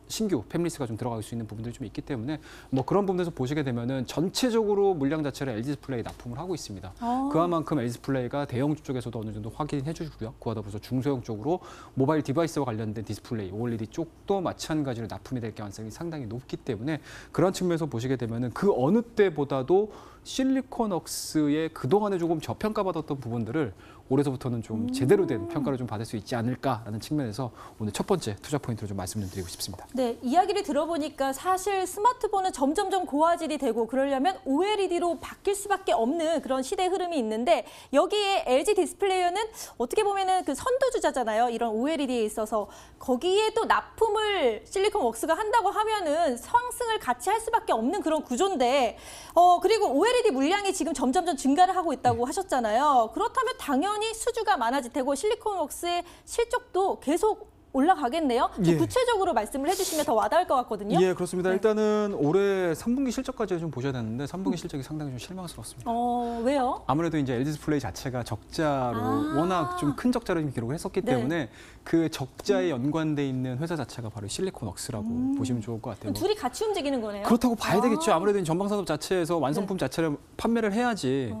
S2: 신규 팹리스가 좀 들어갈 수 있는 부분들이 좀 있기 때문에 뭐 그런 부분에서 보시게 되면은 전체적으로 물량 자체를 LG 디스플레이 납품을 하고 있습니다. 그만큼 LG 디스플레이가 대형 쪽에서도 어느 정도 확인해 주고요. 그와 더불어서 중소형 쪽으로 모바일 디바이스와 관련된 디스플레이, OLED 쪽도 마찬가지로 납품이 될 가능성이 상당히 높기 때문에 그런 측면에서 보시게 되면은 그 어느 때보다도 실리콘웍스의 그동안에 조금 저평가받았던 부분들을 올해서부터는 좀 제대로 된 평가를 좀 받을 수 있지 않을까라는 측면에서 오늘 첫 번째 투자 포인트로 좀 말씀 좀 드리고 싶습니다.
S1: 네, 이야기를 들어보니까 사실 스마트폰은 점점점 고화질이 되고 그러려면 OLED로 바뀔 수밖에 없는 그런 시대 흐름이 있는데 여기에 LG 디스플레이어는 어떻게 보면은 그 선두주자잖아요. 이런 OLED에 있어서 거기에 또 납품을 실리콘웍스가 한다고 하면은 상승을 같이 할 수밖에 없는 그런 구조인데 그리고 OLED 물량이 지금 점점점 증가를 하고 있다고 하셨잖아요. 그렇다면 당연히 수주가 많아질 테고 실리콘웍스의 실적도 계속 올라가겠네요. 좀
S2: 예.
S1: 구체적으로 말씀을 해주시면 더 와닿을 것 같거든요.
S2: 예, 그렇습니다.
S1: 네.
S2: 일단은 올해 3분기 실적까지 좀 보셔야 되는데 3분기 실적이 상당히 좀 실망스럽습니다.
S1: 왜요?
S2: 아무래도 이제 LG 디스플레이 자체가 적자로
S1: 아.
S2: 워낙 좀 큰 적자를 좀 기록을 했었기
S1: 네.
S2: 때문에 그 적자에 연관돼 있는 회사 자체가 바로 실리콘웍스라고 보시면 좋을 것 같아요.
S1: 둘이 같이 움직이는 거네요.
S2: 그렇다고 봐야 되겠죠. 아무래도 이 전방산업 자체에서 완성품 자체를 판매를 해야지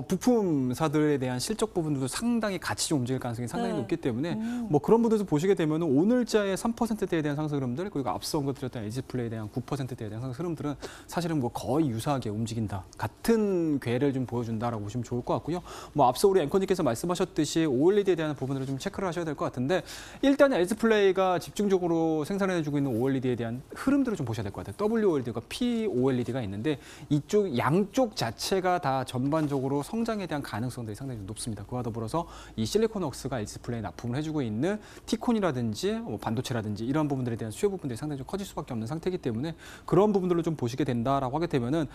S2: 부품사들에 대한 실적 부분들도 상당히 같이 좀 움직일 가능성이 상당히
S1: 네.
S2: 높기 때문에 뭐 그런 부분에서 보시게 되면 오늘자의 3%대에 대한 상승 흐름들 그리고 앞서 언급드렸던 LG 디스플레이에 대한 9%대에 대한 상승 흐름들은 사실은 뭐 거의 유사하게 움직인다. 같은 궤를 좀 보여준다라고 보시면 좋을 것 같고요. 뭐 앞서 우리 앵커님께서 말씀하셨듯이 OLED에 대한 부분들을 좀 체크를 하셔야 될 것 같은데 일단 LG 디스플레이가 집중적으로 생산해주고 있는 OLED에 대한 흐름들을 좀 보셔야 될 것 같아요. WOLED가 POLED가 있는데 이쪽 양쪽 자체가 다 전반적으로 성장에 대한 가능성들이 상당히 높습니다. 그와 더불어서 이 실리콘웍스가 LG 디스플레이에 납품을 해주고 있는 티콘이라든지 뭐 반도체라든지 이런 부분들에 대한 수요 부분들이 상당히 좀 커질 수밖에 없는 상태이기 때문에 그런 부분들로 좀 보시게 된다라고 하게 되면은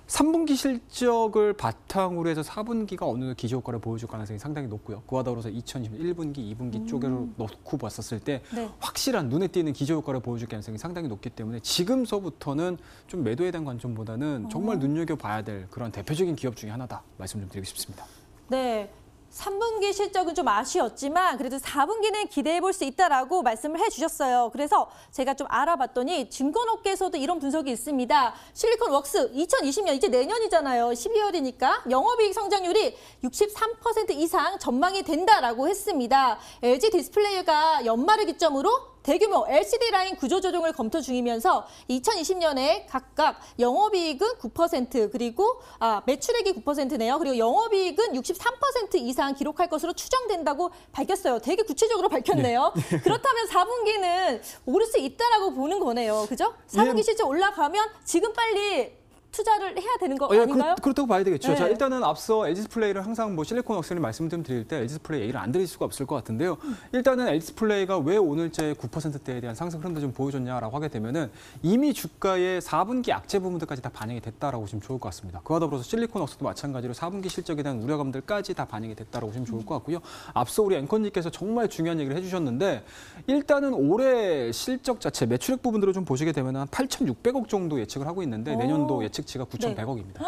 S2: 3분기 실적을 바탕으로 해서 4분기가 어느 정도 기저효과를 보여줄 가능성이 상당히 높고요. 그와 더불어서 2021분기, 2분기 쪽으로 놓고 봤었을 때
S1: 네.
S2: 확실한 눈에 띄는 기저효과를 보여줄 가능성이 상당히 높기 때문에 지금서부터는 좀 매도에 대한 관점보다는 정말 눈여겨봐야 될 그런 대표적인 기업 중에 하나다 말씀 좀 드리고 싶습니다.
S1: 네. 3분기 실적은 좀 아쉬웠지만 그래도 4분기는 기대해 볼 수 있다라고 말씀을 해주셨어요. 그래서 제가 좀 알아봤더니 증권업계에서도 이런 분석이 있습니다. 실리콘웍스 2020년 이제 내년이잖아요. 12월이니까 영업이익 성장률이 63% 이상 전망이 된다라고 했습니다. LG 디스플레이가 연말을 기점으로 대규모 LCD 라인 구조 조정을 검토 중이면서 2020년에 각각 영업이익은 9% 그리고 매출액이 9%네요. 그리고 영업이익은 63% 이상 기록할 것으로 추정된다고 밝혔어요. 되게 구체적으로 밝혔네요. 그렇다면 4분기는 오를 수 있다라고 보는 거네요. 그죠? 4분기 실적 올라가면 지금 빨리 투자를 해야 되는 거 아닌가요?
S2: 그렇다고 봐야 되겠죠.
S1: 네.
S2: 자, 일단은 앞서 LG디스플레이를 항상 뭐 실리콘웍스를 말씀 좀 드릴 때 LG디스플레이 얘기를 안 드릴 수가 없을 것 같은데요. 일단은 LG디스플레이가 왜 오늘째 9%대에 대한 상승 흐름도 좀 보여줬냐라고 하게 되면은 이미 주가의 4분기 악재 부분들까지 다 반영이 됐다라고 보시면 좋을 것 같습니다. 그와 더불어서 실리콘웍스도 마찬가지로 4분기 실적에 대한 우려감들까지 다 반영이 됐다라고 보시면 좋을 것 같고요. 앞서 우리 앵커님께서 정말 중요한 얘기를 해주셨는데 일단은 올해 실적 자체 매출액 부분들을 좀 보시게 되면 한 8,600억 정도 예측을 하고 있는데 내년도 예측치가 9,100억입니다.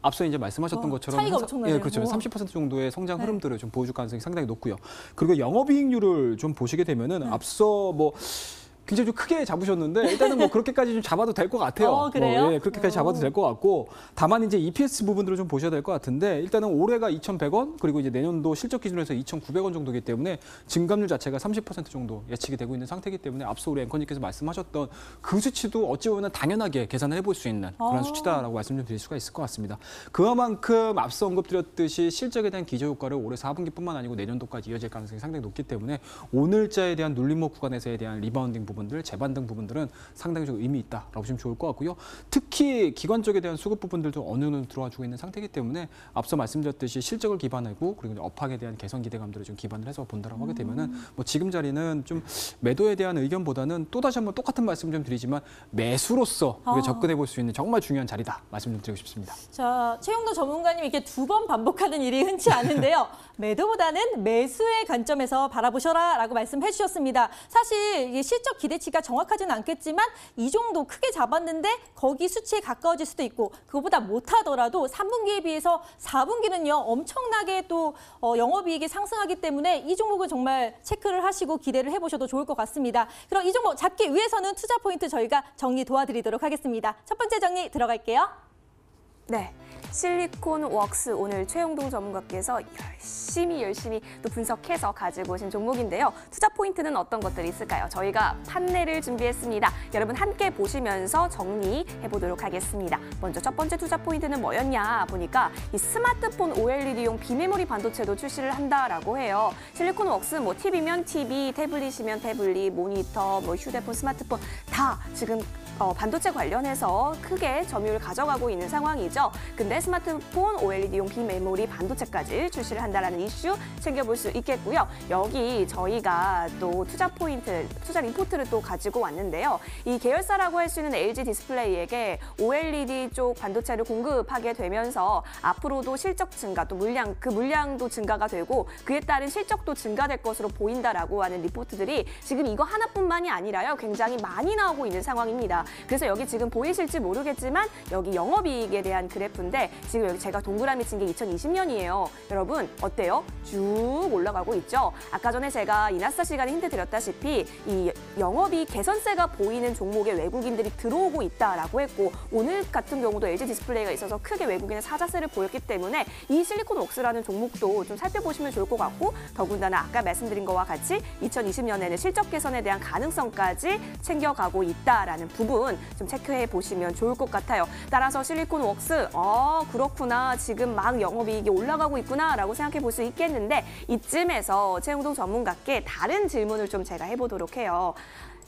S2: 앞서 이제 말씀하셨던 것처럼
S1: 차이가 엄청나네요.
S2: 예, 그렇죠. 30% 정도의 성장 흐름들을 좀 보여줄 가능성이 상당히 높고요. 그리고 영업이익률을 좀 보시게 되면은 앞서 뭐 굉장히 좀 크게 잡으셨는데 일단은 뭐 그렇게까지 좀 잡아도 될 것 같아요.
S1: 그래요?
S2: 예, 그렇게까지 잡아도 될 것 같고 다만 이제 EPS 부분들을 좀 보셔야 될 것 같은데 일단은 올해가 2,100원 그리고 이제 내년도 실적 기준으로 해서 2,900원 정도이기 때문에 증감률 자체가 30% 정도 예측이 되고 있는 상태이기 때문에 앞서 우리 앵커님께서 말씀하셨던 그 수치도 어찌 보면 당연하게 계산을 해볼 수 있는 그런 수치다라고 말씀 좀 드릴 수가 있을 것 같습니다. 그만큼 앞서 언급드렸듯이 실적에 대한 기저효과를 올해 4분기뿐만 아니고 내년도까지 이어질 가능성이 상당히 높기 때문에 오늘자에 대한 눌림목 구간에서에 대한 리바운딩 부분들, 재반등 부분들은 상당히 좀 의미 있다라고 보시면 좋을 것 같고요. 특히 기관 쪽에 대한 수급 부분들도 어느 정도 들어와주고 있는 상태이기 때문에 앞서 말씀드렸듯이 실적을 기반하고 그리고 업황에 대한 개선 기대감들을 좀 기반을 해서 본다라고 하게 되면은 뭐 지금 자리는 좀 매도에 대한 의견보다는 또 다시 한번 똑같은 말씀 좀 드리지만 매수로서 우리가 접근해 볼 수 있는 정말 중요한 자리다 말씀 좀 드리고 싶습니다.
S1: 자, 최영도 전문가님이 이렇게 2번 반복하는 일이 흔치 않은데요. 매도보다는 매수의 관점에서 바라보셔라라고 말씀해 주셨습니다. 사실 이게 실적 기대치가 정확하지는 않겠지만 이 정도 크게 잡았는데 거기 수치에 가까워질 수도 있고 그거보다 못하더라도 3분기에 비해서 4분기는요 엄청나게 또 영업이익이 상승하기 때문에 이 종목은 정말 체크를 하시고 기대를 해보셔도 좋을 것 같습니다. 그럼 이 종목 잡기 위해서는 투자 포인트 저희가 정리 도와드리도록 하겠습니다. 첫 번째 정리 들어갈게요.
S3: 네, 실리콘웍스 오늘 최영동 전문가께서 열심히 또 분석해서 가지고 오신 종목인데요. 투자 포인트는 어떤 것들이 있을까요? 저희가 판넬을 준비했습니다. 여러분 함께 보시면서 정리해 보도록 하겠습니다. 먼저 첫 번째 투자 포인트는 뭐였냐 보니까 이 스마트폰 OLED용 비메모리 반도체도 출시를 한다라고 해요. 실리콘웍스 뭐 TV면 TV, 태블릿이면 태블릿, 모니터, 뭐 휴대폰, 스마트폰 다 지금 반도체 관련해서 크게 점유율을 가져가고 있는 상황이죠. 근데 스마트폰 OLED용 비메모리 반도체까지 출시를 한다라는 이슈 챙겨볼 수 있겠고요. 여기 저희가 또 투자 포인트, 투자 리포트를 또 가지고 왔는데요. 이 계열사라고 할 수 있는 LG 디스플레이에게 OLED 쪽 반도체를 공급하게 되면서 앞으로도 실적 증가, 또 물량도 증가가 되고 그에 따른 실적도 증가될 것으로 보인다라고 하는 리포트들이 지금 이거 하나뿐만이 아니라요. 굉장히 많이 나오고 있는 상황입니다. 그래서 여기 지금 보이실지 모르겠지만 여기 영업이익에 대한 그래프인데 지금 여기 제가 동그라미 친 게 2020년이에요. 여러분 어때요? 쭉 올라가고 있죠? 아까 전에 제가 이나스타 시간에 힌트 드렸다시피 이 영업이익 개선세가 보이는 종목에 외국인들이 들어오고 있다라고 했고 오늘 같은 경우도 LG 디스플레이가 있어서 크게 외국인의 사자세를 보였기 때문에 이 실리콘웍스라는 종목도 좀 살펴보시면 좋을 것 같고 더군다나 아까 말씀드린 것과 같이 2020년에는 실적 개선에 대한 가능성까지 챙겨가고 있다라는 부분 좀 체크해 보시면 좋을 것 같아요. 따라서 실리콘웍스 그렇구나 지금 막 영업이익이 올라가고 있구나라고 생각해 볼 수 있겠는데 이쯤에서 최영동 전문가께 다른 질문을 좀 제가 해보도록 해요.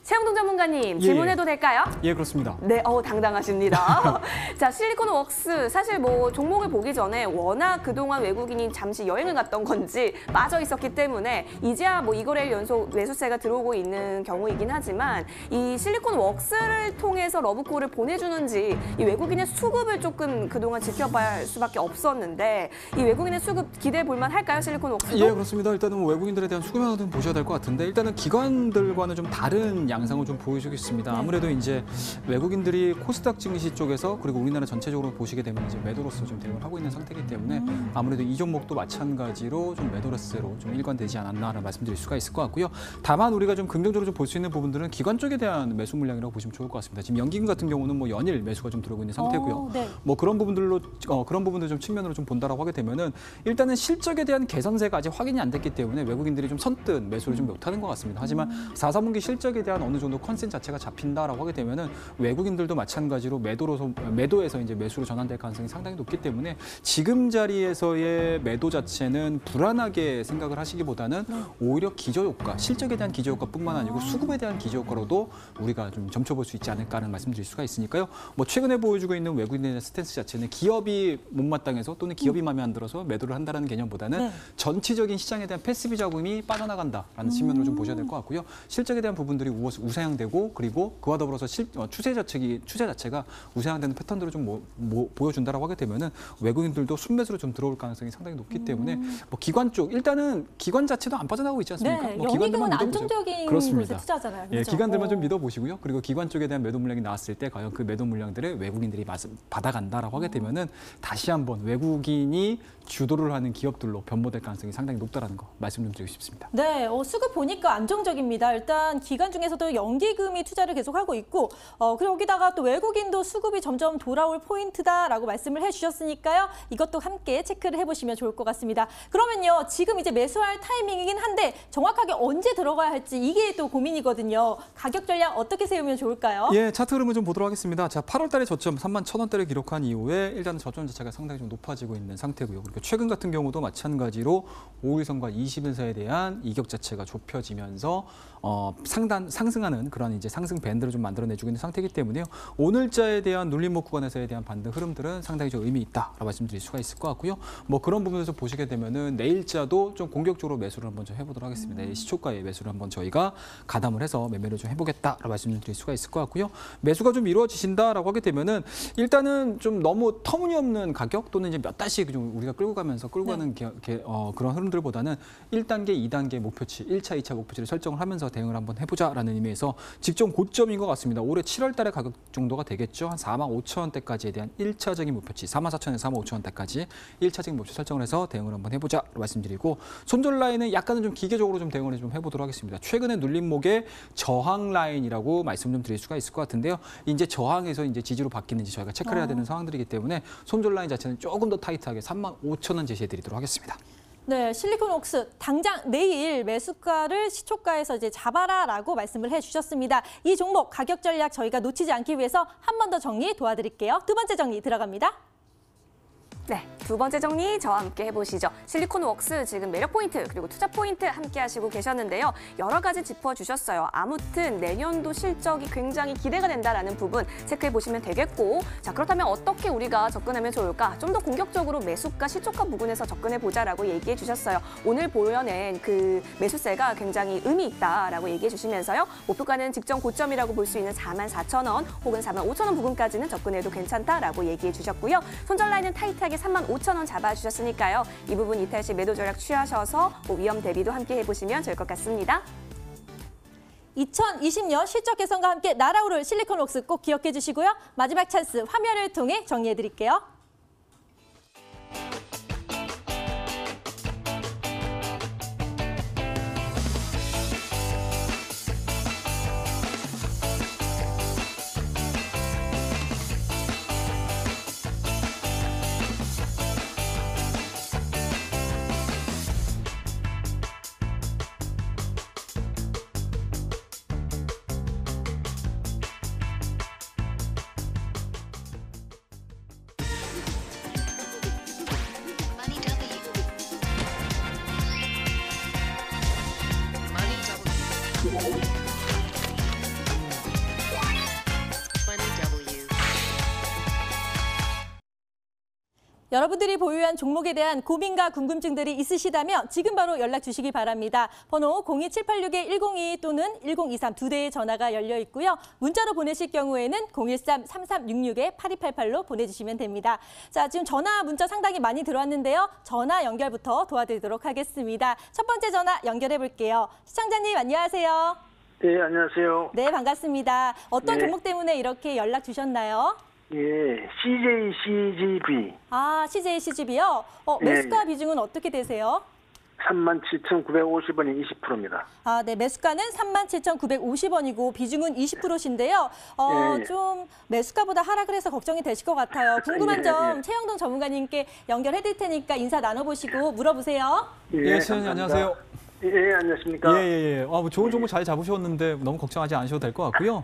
S3: 최영동 전문가님,
S2: 예,
S3: 질문해도 될까요?
S2: 예, 그렇습니다.
S3: 네, 당당하십니다. 자, 실리콘웍스 사실 뭐 종목을 보기 전에 워낙 그동안 외국인이 잠시 여행을 갔던 건지 빠져 있었기 때문에 이제야 뭐 2거래일 연속 매수세가 들어오고 있는 경우이긴 하지만 이 실리콘웍스를 통해서 러브콜을 보내주는지 이 외국인의 수급을 조금 그동안 지켜봐야 할 수밖에 없었는데 이 외국인의 수급 기대해 볼 만할까요, 실리콘웍스도?
S2: 예, 그렇습니다. 일단은 뭐 외국인들에 대한 수급을 좀 보셔야 될 것 같은데 일단은 기관들과는 좀 다른 양상을 좀 보여주고 있습니다. 아무래도 이제 외국인들이 코스닥 증시 쪽에서 그리고 우리나라 전체적으로 보시게 되면 이제 매도로서 좀 대응을 하고 있는 상태이기 때문에 아무래도 이 종목도 마찬가지로 좀 매도로스로 좀 일관되지 않았나라는 말씀드릴 수가 있을 것 같고요. 다만 우리가 좀 긍정적으로 좀 볼 수 있는 부분들은 기관 쪽에 대한 매수 물량이라고 보시면 좋을 것 같습니다. 지금 연기금 같은 경우는 뭐 연일 매수가 좀 들어오고 있는 상태고요.
S1: 네.
S2: 뭐 그런 부분들로 그런 부분들 좀 측면으로 좀 본다라고 하게 되면은 일단은 실적에 대한 개선세가 아직 확인이 안 됐기 때문에 외국인들이 좀 선뜻 매수를 좀 못하는 것 같습니다. 하지만 4, 4분기 실적에 대한 어느 정도 컨센 자체가 잡힌다라고 하게 되면은 외국인들도 마찬가지로 매도에서 이제 매수로 전환될 가능성이 상당히 높기 때문에 지금 자리에서의 매도 자체는 불안하게 생각을 하시기보다는 오히려 기저효과, 실적에 대한 기저효과뿐만 아니고 수급에 대한 기저효과로도 우리가 좀 점쳐볼 수 있지 않을까 하는 말씀드릴 수가 있으니까요. 뭐 최근에 보여주고 있는 외국인의 스탠스 자체는 기업이 못마땅해서 또는 기업이 마음에 안 들어서 매도를 한다는 개념보다는 전체적인 시장에 대한 패시브 자금이 빠져나간다라는 측면으로 좀 보셔야 될 것 같고요. 실적에 대한 부분들이 우상향되고 그리고 그와 더불어서 추세 자체가 우상향되는 패턴들을 좀 보여준다라고 하게 되면은 외국인들도 순매수로 좀 들어올 가능성이 상당히 높기 때문에 뭐 기관 쪽 일단은 기관 자체도 안 빠져나가고 있지 않습니까?
S1: 네,
S2: 뭐
S1: 연기금은 안정적인
S2: 그렇습니다.
S1: 곳에 투자잖아요.
S2: 예,
S1: 그렇죠?
S2: 기관들만 좀 믿어보시고요. 그리고 기관 쪽에 대한 매도 물량이 나왔을 때 과연 그 매도 물량들을 외국인들이 받아간다라고 하게 되면은 다시 한번 외국인이 주도를 하는 기업들로 변모될 가능성이 상당히 높다라는 거 말씀 좀 드리고 싶습니다.
S1: 네, 수급 보니까 안정적입니다. 일단 기관 중에서도 연기금이 투자를 계속하고 있고 그리고 여기다가 또 외국인도 수급이 점점 돌아올 포인트다라고 말씀을 해주셨으니까요. 이것도 함께 체크를 해보시면 좋을 것 같습니다. 그러면요, 지금 이제 매수할 타이밍이긴 한데 정확하게 언제 들어가야 할지 이게 또 고민이거든요. 가격 전략 어떻게 세우면 좋을까요?
S2: 예, 차트 흐름을 좀 보도록 하겠습니다. 자, 8월 달에 저점 31,000원대를 기록한 이후에 일단 저점 자체가 상당히 좀 높아지고 있는 상태고요. 그리고 최근 같은 경우도 마찬가지로 5일선과 20일선에 대한 이격 자체가 좁혀지면서 상승하는 그런 이제 상승 밴드를 좀 만들어내주고 있는 상태이기 때문에요. 오늘자에 대한 눌림목 구간에서에 대한 반등 흐름들은 상당히 좀 의미 있다라고 말씀드릴 수가 있을 것 같고요. 뭐 그런 부분에서 보시게 되면은 내일자도 좀 공격적으로 매수를 한번 좀 해보도록 하겠습니다. 내일 시초가에 매수를 한번 저희가 가담을 해서 매매를 좀 해보겠다라고 말씀드릴 수가 있을 것 같고요. 매수가 좀 이루어지신다라고 하게 되면은 일단은 좀 너무 터무니없는 가격 또는 이제 몇 달씩 좀 우리가 끌고 가는 그런 흐름들보다는 1단계, 2단계 목표치, 1차, 2차 목표치를 설정을 하면서 대응을 한번 해보자라는 의미에서 직전 고점인 것 같습니다. 올해 7월 달에 가격 정도가 되겠죠. 한 45,000원대까지에 대한 1차적인 목표치, 44,000원에서 45,000원대까지 1차적인 목표 설정을 해서 대응을 한번 해보자 말씀드리고 손절 라인은 약간은 좀 기계적으로 좀 대응을 좀 해보도록 하겠습니다. 최근에 눌림목의 저항 라인이라고 말씀 좀 드릴 수가 있을 것 같은데요. 이제 저항에서 이제 지지로 바뀌는지 저희가 체크를 해야 되는 상황들이기 때문에 손절 라인 자체는 조금 더 타이트하게 35,000원 제시해드리도록 하겠습니다.
S1: 네, 실리콘웍스 당장 내일 매수가를 시초가에서 이제 잡아라라고 말씀을 해주셨습니다. 이 종목 가격 전략 저희가 놓치지 않기 위해서 한 번 더 정리 도와드릴게요. 두 번째 정리 들어갑니다.
S3: 네, 두 번째 정리 저와 함께 해보시죠. 실리콘웍스 지금 매력 포인트 그리고 투자 포인트 함께 하시고 계셨는데요. 여러 가지 짚어주셨어요. 아무튼 내년도 실적이 굉장히 기대가 된다라는 부분 체크해보시면 되겠고 자 그렇다면 어떻게 우리가 접근하면 좋을까? 좀 더 공격적으로 매수가, 시초가 부근에서 접근해보자라고 얘기해 주셨어요. 오늘 보여낸 그 매수세가 굉장히 의미 있다라고 얘기해 주시면서요. 목표가는 직전 고점이라고 볼 수 있는 44,000원 혹은 45,000원 부근까지는 접근해도 괜찮다라고 얘기해 주셨고요. 손절 라인은 타이트하게 35,000원 잡아주셨으니까요. 이 부분 이탈 시 매도 전략 취하셔서 위험 대비도 함께 해보시면 좋을 것 같습니다.
S1: 2020년 실적 개선과 함께 날아오를 실리콘웍스 꼭 기억해 주시고요. 마지막 찬스 화면을 통해 정리해 드릴게요. 여러분들이 보유한 종목에 대한 고민과 궁금증들이 있으시다면 지금 바로 연락 주시기 바랍니다. 번호 02786-102 또는 1023 두 대의 전화가 열려 있고요. 문자로 보내실 경우에는 013-3366-8288로 보내주시면 됩니다. 자, 지금 전화, 문자 상당히 많이 들어왔는데요. 전화 연결부터 도와드리도록 하겠습니다. 첫 번째 전화 연결해 볼게요. 시청자님 안녕하세요.
S4: 네, 안녕하세요.
S1: 네, 반갑습니다. 어떤
S4: 네.
S1: 종목 때문에 이렇게 연락 주셨나요?
S4: 예, CJCGV
S1: 아, CJCGV요?
S4: 네.
S1: 매수가 비중은 어떻게 되세요?
S4: 37,950원이 20%입니다.
S1: 아, 네. 매수가는 37,950원이고 비중은 20%신데요.
S4: 예.
S1: 좀 매수가보다 하락을 해서 걱정이 되실 것 같아요. 궁금한
S4: 예,
S1: 점
S4: 예.
S1: 최영동 전문가님께 연결해 드릴 테니까 인사 나눠보시고 물어보세요.
S2: 예, 시장님
S4: 감사합니다.
S2: 안녕하세요.
S4: 예, 안녕하십니까?
S2: 예. 뭐 좋은 종목 잘 잡으셨는데 너무 걱정하지 않으셔도 될 것 같고요.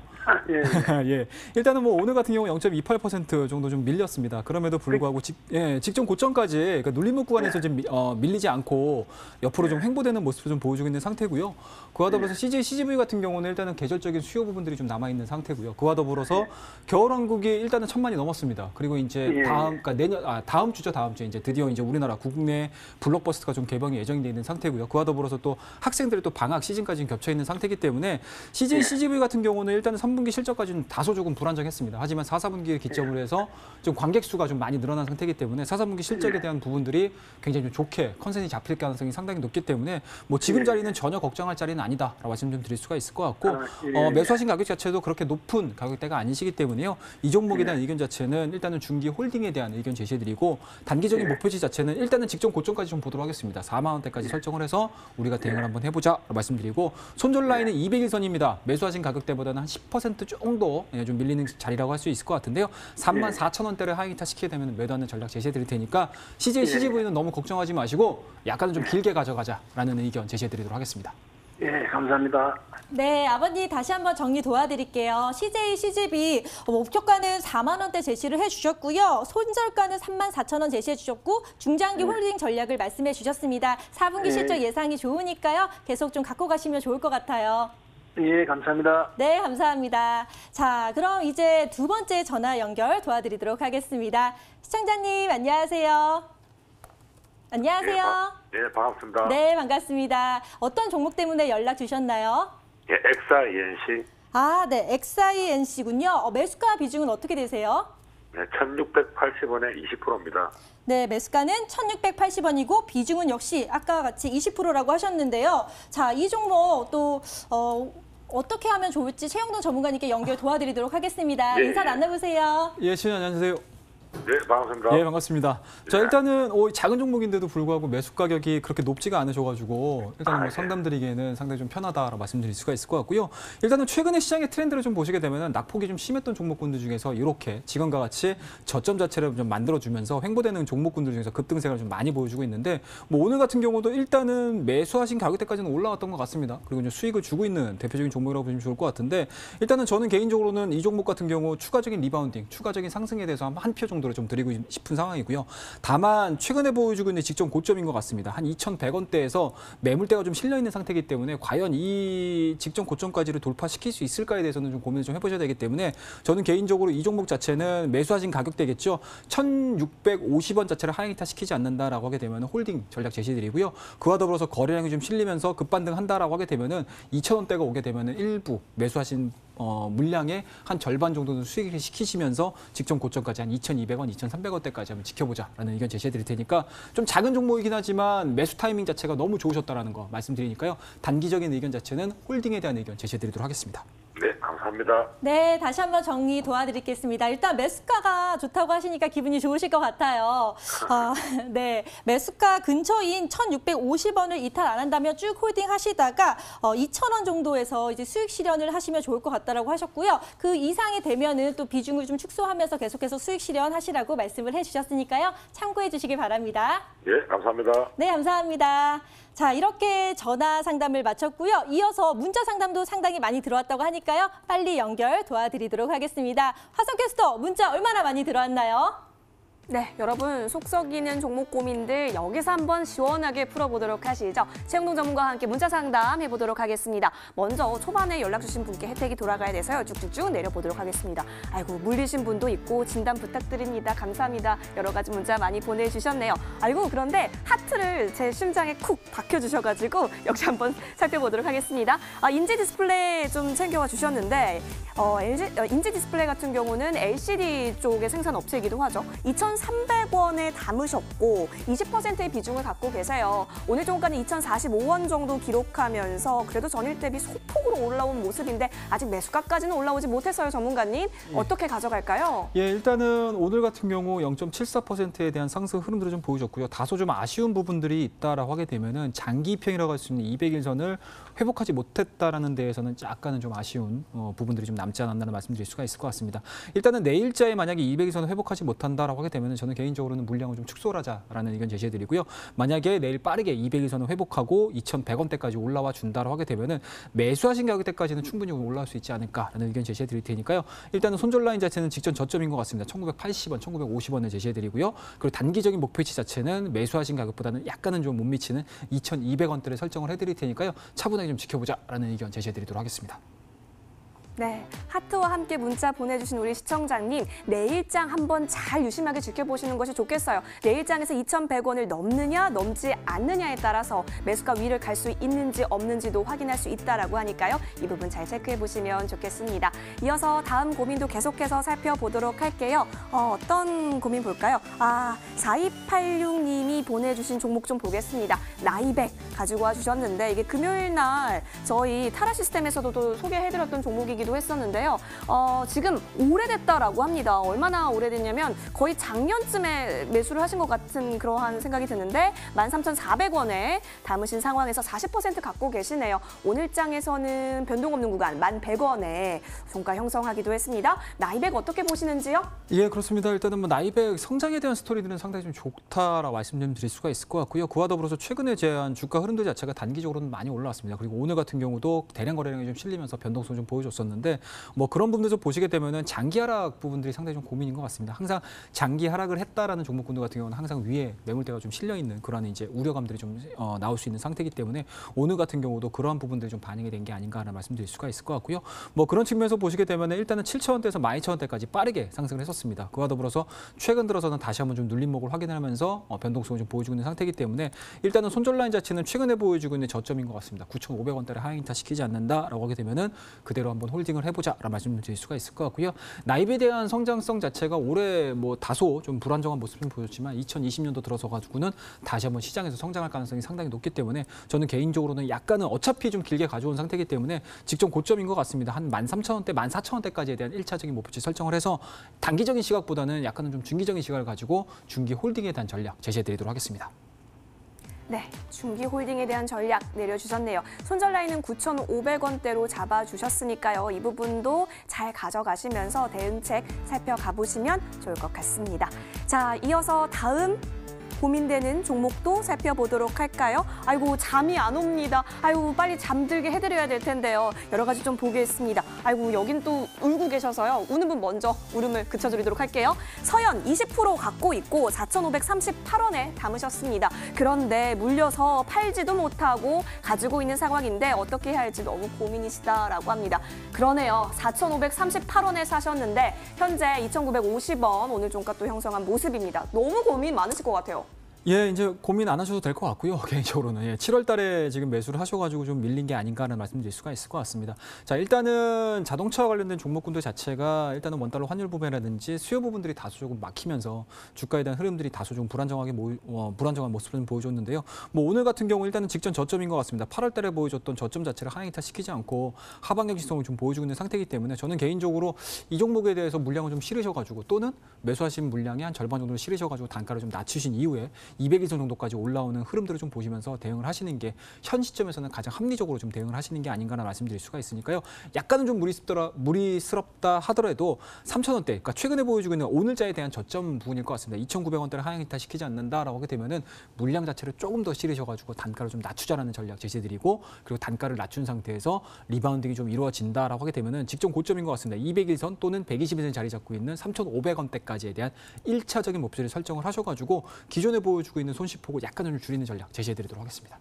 S4: 예,
S2: 예. 일단은 뭐 오늘 같은 경우 0.28% 정도 좀 밀렸습니다. 그럼에도 불구하고 직전 고점까지 그러니까 눌림목 구간에서 좀 밀리지 않고 옆으로 좀 횡보되는 모습을 좀 보여주고 있는 상태고요. 그와 더불어서 CJ CGV 같은 경우는 일단은 계절적인 수요 부분들이 좀 남아 있는 상태고요. 그와 더불어서 겨울왕국이 일단은 1,000만이 넘었습니다. 그리고 이제
S4: 예.
S2: 다음 주죠. 다음 주에 이제 드디어 이제 우리나라 국내 블록버스터가 좀 개방이 예정이 돼 있는 상태고요. 그와 더불어서 또 학생들의 또 방학 시즌까지 겹쳐 있는 상태이기 때문에 CJ CGV 같은 경우는 일단은 3분기 실적까지는 다소 조금 불안정했습니다. 하지만 4, 4분기를 기점으로 해서 좀 관객 수가 좀 많이 늘어난 상태이기 때문에 4, 4분기 실적에 대한 부분들이 굉장히 좀 좋게 컨센이 잡힐 가능성이 상당히 높기 때문에 뭐 지금 자리는 전혀 걱정할 자리는 아니다라고 말씀 좀 드릴 수가 있을 것 같고 매수하신 가격 자체도 그렇게 높은 가격대가 아니시기 때문에요. 이 종목에 대한 의견 자체는 일단은 중기 홀딩에 대한 의견 제시해드리고 단기적인 목표치 자체는 일단은 직전 고점까지 좀 보도록 하겠습니다. 4만 원대까지 설정을 해서 우리가 대응을 한번 해보자 말씀드리고 손절 라인은 200일선입니다. 매수하신 가격대보다는 한 10% 정도 좀 밀리는 자리라고 할 수 있을 것 같은데요. 34,000원대를 하이타 시키게 되면 매도하는 전략 제시해드릴 테니까 CJ CGV는 너무 걱정하지 마시고 약간은 좀 길게 가져가자라는 의견 제시해드리도록 하겠습니다.
S4: 예, 감사합니다.
S1: 네, 아버님 다시 한번 정리 도와드릴게요. CJ CGV 목표가는 4만 원대 제시를 해주셨고요. 손절가는 34,000원 제시해 주셨고 중장기 홀딩 전략을 말씀해 주셨습니다. 4분기 실적 예상이 좋으니까요. 계속 좀 갖고 가시면 좋을 것 같아요.
S4: 예, 감사합니다.
S1: 네, 감사합니다. 자, 그럼 이제 두 번째 전화 연결 도와드리도록 하겠습니다. 시청자님, 안녕하세요. 안녕하세요.
S5: 예, 반갑습니다.
S1: 네, 반갑습니다. 어떤 종목 때문에 연락 주셨나요?
S5: 예, 엑사이엔시
S1: 아, 네, XINC군요. 매수가 비중은 어떻게 되세요?
S5: 네, 1,680원에 20%입니다.
S1: 네, 매수가는 1,680원이고 비중은 역시 아까 같이 20%라고 하셨는데요. 자, 이 종목 또 어떻게 하면 좋을지 최영동 전문가님께 연결 도와드리도록 하겠습니다.
S5: 예,
S1: 인사
S5: 예.
S1: 나눠보세요.
S2: 예, 시장님 안녕하세요.
S5: 네, 반갑습니다.
S2: 예, 반갑습니다. 자, 일단은 작은 종목인데도 불구하고 매수 가격이 그렇게 높지가 않으셔가지고 일단은 뭐 상담드리기에는 상당히 좀 편하다라고 말씀드릴 수가 있을 것 같고요. 일단은 최근에 시장의 트렌드를 좀 보시게 되면은 낙폭이 좀 심했던 종목군들 중에서 이렇게 지금과 같이 저점 자체를 좀 만들어주면서 횡보되는 종목군들 중에서 급등세를 좀 많이 보여주고 있는데 뭐 오늘 같은 경우도 일단은 매수하신 가격대까지는 올라왔던 것 같습니다. 그리고 이제 수익을 주고 있는 대표적인 종목이라고 보시면 좋을 것 같은데 일단은 저는 개인적으로는 이 종목 같은 경우 추가적인 리바운딩, 추가적인 상승에 대해서 한 표 정도를 좀 드리고 싶은 상황이고요. 다만 최근에 보여주고 있는 직전 고점인 것 같습니다. 한 2,100원대에서 매물대가 좀 실려 있는 상태이기 때문에 과연 이 직전 고점까지를 돌파시킬 수 있을까에 대해서는 좀 고민을 좀 해보셔야 되기 때문에 저는 개인적으로 이 종목 자체는 매수하신 가격대겠죠. 1,650원 자체를 하이타 시키지 않는다라고 하게 되면 홀딩 전략 제시드리고요. 그와 더불어서 거래량이 좀 실리면서 급반등한다라고 하게 되면은 2,000원대가 오게 되면은 일부 매수하신 물량의 한 절반 정도는 수익을 시키시면서 직전 고점까지 한 2,200원, 2,300원대까지 한번 지켜보자라는 의견 제시해드릴 테니까 좀 작은 종목이긴 하지만 매수 타이밍 자체가 너무 좋으셨다라는 거 말씀드리니까요. 단기적인 의견 자체는 홀딩에 대한 의견 제시해드리도록 하겠습니다.
S5: 네, 감사합니다.
S1: 네, 다시 한번 정리 도와드리겠습니다. 일단 매수가가 좋다고 하시니까 기분이 좋으실 것 같아요. 네, 매수가 근처인 1,650원을 이탈 안 한다면 쭉 홀딩 하시다가 2,000원 정도에서 이제 수익 실현을 하시면 좋을 것 같다라고 하셨고요. 그 이상이 되면은 또 비중을 좀 축소하면서 계속해서 수익 실현하시라고 말씀을 해주셨으니까요. 참고해 주시기 바랍니다.
S5: 예, 감사합니다.
S1: 네, 감사합니다. 자, 이렇게 전화 상담을 마쳤고요. 이어서 문자 상담도 상당히 많이 들어왔다고 하니까요. 빨리 연결 도와드리도록 하겠습니다. 화성 캐스터, 문자 얼마나 많이 들어왔나요?
S3: 네, 여러분 속 썩이는 종목 고민들 여기서 한번 시원하게 풀어보도록 하시죠. 최영동 전문가와 함께 문자 상담 해보도록 하겠습니다. 먼저 초반에 연락 주신 분께 혜택이 돌아가야 돼서요. 쭉쭉쭉 내려보도록 하겠습니다. 아이고 물리신 분도 있고 진단 부탁드립니다. 감사합니다. 여러 가지 문자 많이 보내주셨네요. 아이고 그런데 하트를 제 심장에 쿡 박혀주셔가지고 역시 한번 살펴보도록 하겠습니다. 인지 디스플레이 좀 챙겨와 주셨는데 인지 디스플레이 같은 경우는 LCD 쪽의 생산 업체이기도 하죠. 2,300원에 담으셨고 20%의 비중을 갖고 계세요. 오늘 종가는 2,045원 정도 기록하면서 그래도 전일 대비 소폭으로 올라온 모습인데 아직 매수가까지는 올라오지 못했어요, 전문가님. 어떻게 가져갈까요?
S2: 예, 일단은 오늘 같은 경우 0.74%에 대한 상승 흐름들을 좀 보여줬고요. 다소 좀 아쉬운 부분들이 있다라고 하게 되면은 장기 평이라고 할 수 있는 200일선을 회복하지 못했다라는 데에서는 약간은 좀 아쉬운 부분들이 좀 남지 않았나는 말씀드릴 수가 있을 것 같습니다. 일단은 내일자에 만약에 200일선을 회복하지 못한다라고 하게 되면 저는 개인적으로는 물량을 좀 축소를 하자라는 의견 제시해드리고요. 만약에 내일 빠르게 200일선을 회복하고 2,100원대까지 올라와 준다라고 하게 되면은 매수하신 가격대까지는 충분히 올라올 수 있지 않을까라는 의견 제시해드릴 테니까요. 일단은 손절 라인 자체는 직전 저점인 것 같습니다. 1980원, 1950원을 제시해드리고요. 그리고 단기적인 목표치 자체는 매수하신 가격보다는 약간은 좀 못 미치는 2,200원대를 설정을 해드릴 테니까요. 차분하게 좀 지켜보자라는 의견 제시해드리도록 하겠습니다.
S3: 네, 하트와 함께 문자 보내주신 우리 시청자님, 내일장 한번 잘 유심하게 지켜보시는 것이 좋겠어요. 내일장에서 2,100원을 넘느냐 넘지 않느냐에 따라서 매수가 위를 갈 수 있는지 없는지도 확인할 수 있다라고 하니까요. 이 부분 잘 체크해보시면 좋겠습니다. 이어서 다음 고민도 계속해서 살펴보도록 할게요. 어떤 고민 볼까요? 4286님이 보내주신 종목 좀 보겠습니다. 나이백 가지고 와주셨는데 이게 금요일 날 저희 타라 시스템에서도 또 소개해드렸던 종목이기도 했었는데요. 지금 오래됐다라고 합니다. 얼마나 오래됐냐면 거의 작년쯤에 매수를 하신 것 같은 그러한 생각이 드는데 13,400원에 담으신 상황에서 40% 갖고 계시네요. 오늘장에서는 변동 없는 구간 1,100원에 종가 형성하기도 했습니다. 나이백 어떻게 보시는지요?
S2: 예, 그렇습니다. 일단은 뭐 나이백 성장에 대한 스토리들은 상당히 좀 좋다라고 말씀 좀 드릴 수가 있을 것 같고요. 그와 더불어서 최근에 제한 주가 흐름들 자체가 단기적으로는 많이 올라왔습니다. 그리고 오늘 같은 경우도 대량 거래량이 좀 실리면서 변동성 좀 보여줬었는데 뭐 그런 부분들 좀 보시게 되면은 장기 하락 부분들이 상당히 좀 고민인 것 같습니다. 항상 장기 하락을 했다라는 종목군들 같은 경우는 항상 위에 매물대가 좀 실려 있는 그런 이제 우려감들이 좀 나올 수 있는 상태이기 때문에 오늘 같은 경우도 그러한 부분들이 좀 반영이 된 게 아닌가라는 말씀드릴 수가 있을 것 같고요. 뭐 그런 측면에서 보시게 되면은 일단은 7,000원대에서 12,000원대까지 빠르게 상승을 했었습니다. 그와 더불어서 최근 들어서는 다시 한번 좀 눌림목을 확인하면서 변동성을 좀 보여주고 있는 상태이기 때문에 일단은 손절 라인 자체는 최근에 보여주고 있는 저점인 것 같습니다. 9,500원대를 하향 이탈시키지 않는다라고 하게 되면은 그대로 한번 홀딩을 해보자라는 말씀을 드릴 수가 있을 것 같고요. 나이백에 대한 성장성 자체가 올해 뭐 다소 좀 불안정한 모습 좀 보였지만 2020년도 들어서 가지고는 다시 한번 시장에서 성장할 가능성이 상당히 높기 때문에 저는 개인적으로는 약간은 어차피 좀 길게 가져온 상태이기 때문에 직전 고점인 것 같습니다. 한 13,000원대, 14,000원대까지에 대한 1차적인 목표치 설정을 해서 단기적인 시각보다는 약간은 좀 중기적인 시각을 가지고 중기 홀딩에 대한 전략 제시해드리도록 하겠습니다.
S3: 네, 중기 홀딩에 대한 전략 내려주셨네요. 손절 라인은 9,500원대로 잡아주셨으니까요. 이 부분도 잘 가져가시면서 대응책 살펴가보시면 좋을 것 같습니다. 자, 이어서 다음 고민되는 종목도 살펴보도록 할까요? 아이고 잠이 안 옵니다. 아이고 빨리 잠들게 해드려야 될 텐데요. 여러 가지 좀 보겠습니다. 아이고 여긴 또 울고 계셔서요. 우는 분 먼저 울음을 그쳐드리도록 할게요. 서현 20% 갖고 있고 4,538원에 담으셨습니다. 그런데 물려서 팔지도 못하고 가지고 있는 상황인데 어떻게 해야 할지 너무 고민이시다라고 합니다. 그러네요. 4,538원에 사셨는데 현재 2,950원 오늘 종가 또 형성한 모습입니다. 너무 고민 많으실 것 같아요.
S2: 예, 이제 고민 안 하셔도 될 것 같고요. 개인적으로는 7월 달에 지금 매수를 하셔가지고 좀 밀린 게 아닌가라는 말씀드릴 수가 있을 것 같습니다. 자, 일단은 자동차와 관련된 종목군들 자체가 일단은 원달러 환율 부분이라든지 수요 부분들이 다소 조금 막히면서 주가에 대한 흐름들이 다소 좀 불안정한 모습을 좀 보여줬는데요. 뭐 오늘 같은 경우 일단은 직전 저점인 것 같습니다. 8월 달에 보여줬던 저점 자체를 하향 이탈시키지 않고 하방력 지성을 좀 보여주고 있는 상태이기 때문에 저는 개인적으로 이 종목에 대해서 물량을 좀 실으셔가지고 또는 매수하신 물량의 한 절반 정도를 실으셔가지고 단가를 좀 낮추신 이후에 200일선 정도까지 올라오는 흐름들을 좀 보시면서 대응을 하시는 게 현 시점에서는 가장 합리적으로 좀 대응을 하시는 게 아닌가라는 말씀드릴 수가 있으니까요. 약간은 좀 무리스럽다 하더라도 3,000원대, 그러니까 최근에 보여주고 있는 오늘자에 대한 저점 부분일 것 같습니다. 2,900원대를 하향 이탈시키지 않는다라고 하게 되면은 물량 자체를 조금 더 실으셔가지고 단가를 좀 낮추자라는 전략 제시드리고 그리고 단가를 낮춘 상태에서 리바운딩이 좀 이루어진다라고 하게 되면은 직전 고점인 것 같습니다. 200일선 또는 120일선 자리 잡고 있는 3,500원대까지에 대한 1차적인 목표를 설정을 하셔가지고 기존에 보여주고 있는 손실폭을 약간 좀 줄이는 전략 제시해드리도록 하겠습니다.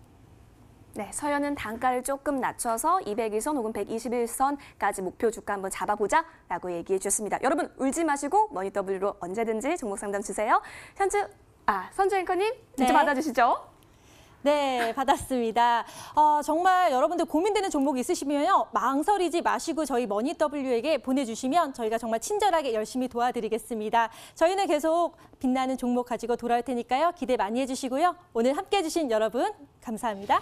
S3: 네, 서현은 단가를 조금 낮춰서 200일선 혹은 121선까지 목표 주가 한번 잡아보자라고 얘기해 주셨습니다. 여러분 울지 마시고 머니W로 언제든지 종목 상담 주세요. 선주 앵커님 직접
S1: 네.
S3: 받아주시죠.
S1: 네, 받았습니다. 정말 여러분들 고민되는 종목 있으시면요. 망설이지 마시고 저희 머니W에게 보내주시면 저희가 정말 친절하게 열심히 도와드리겠습니다. 저희는 계속 빛나는 종목 가지고 돌아올 테니까요. 기대 많이 해주시고요. 오늘 함께해 주신 여러분 감사합니다.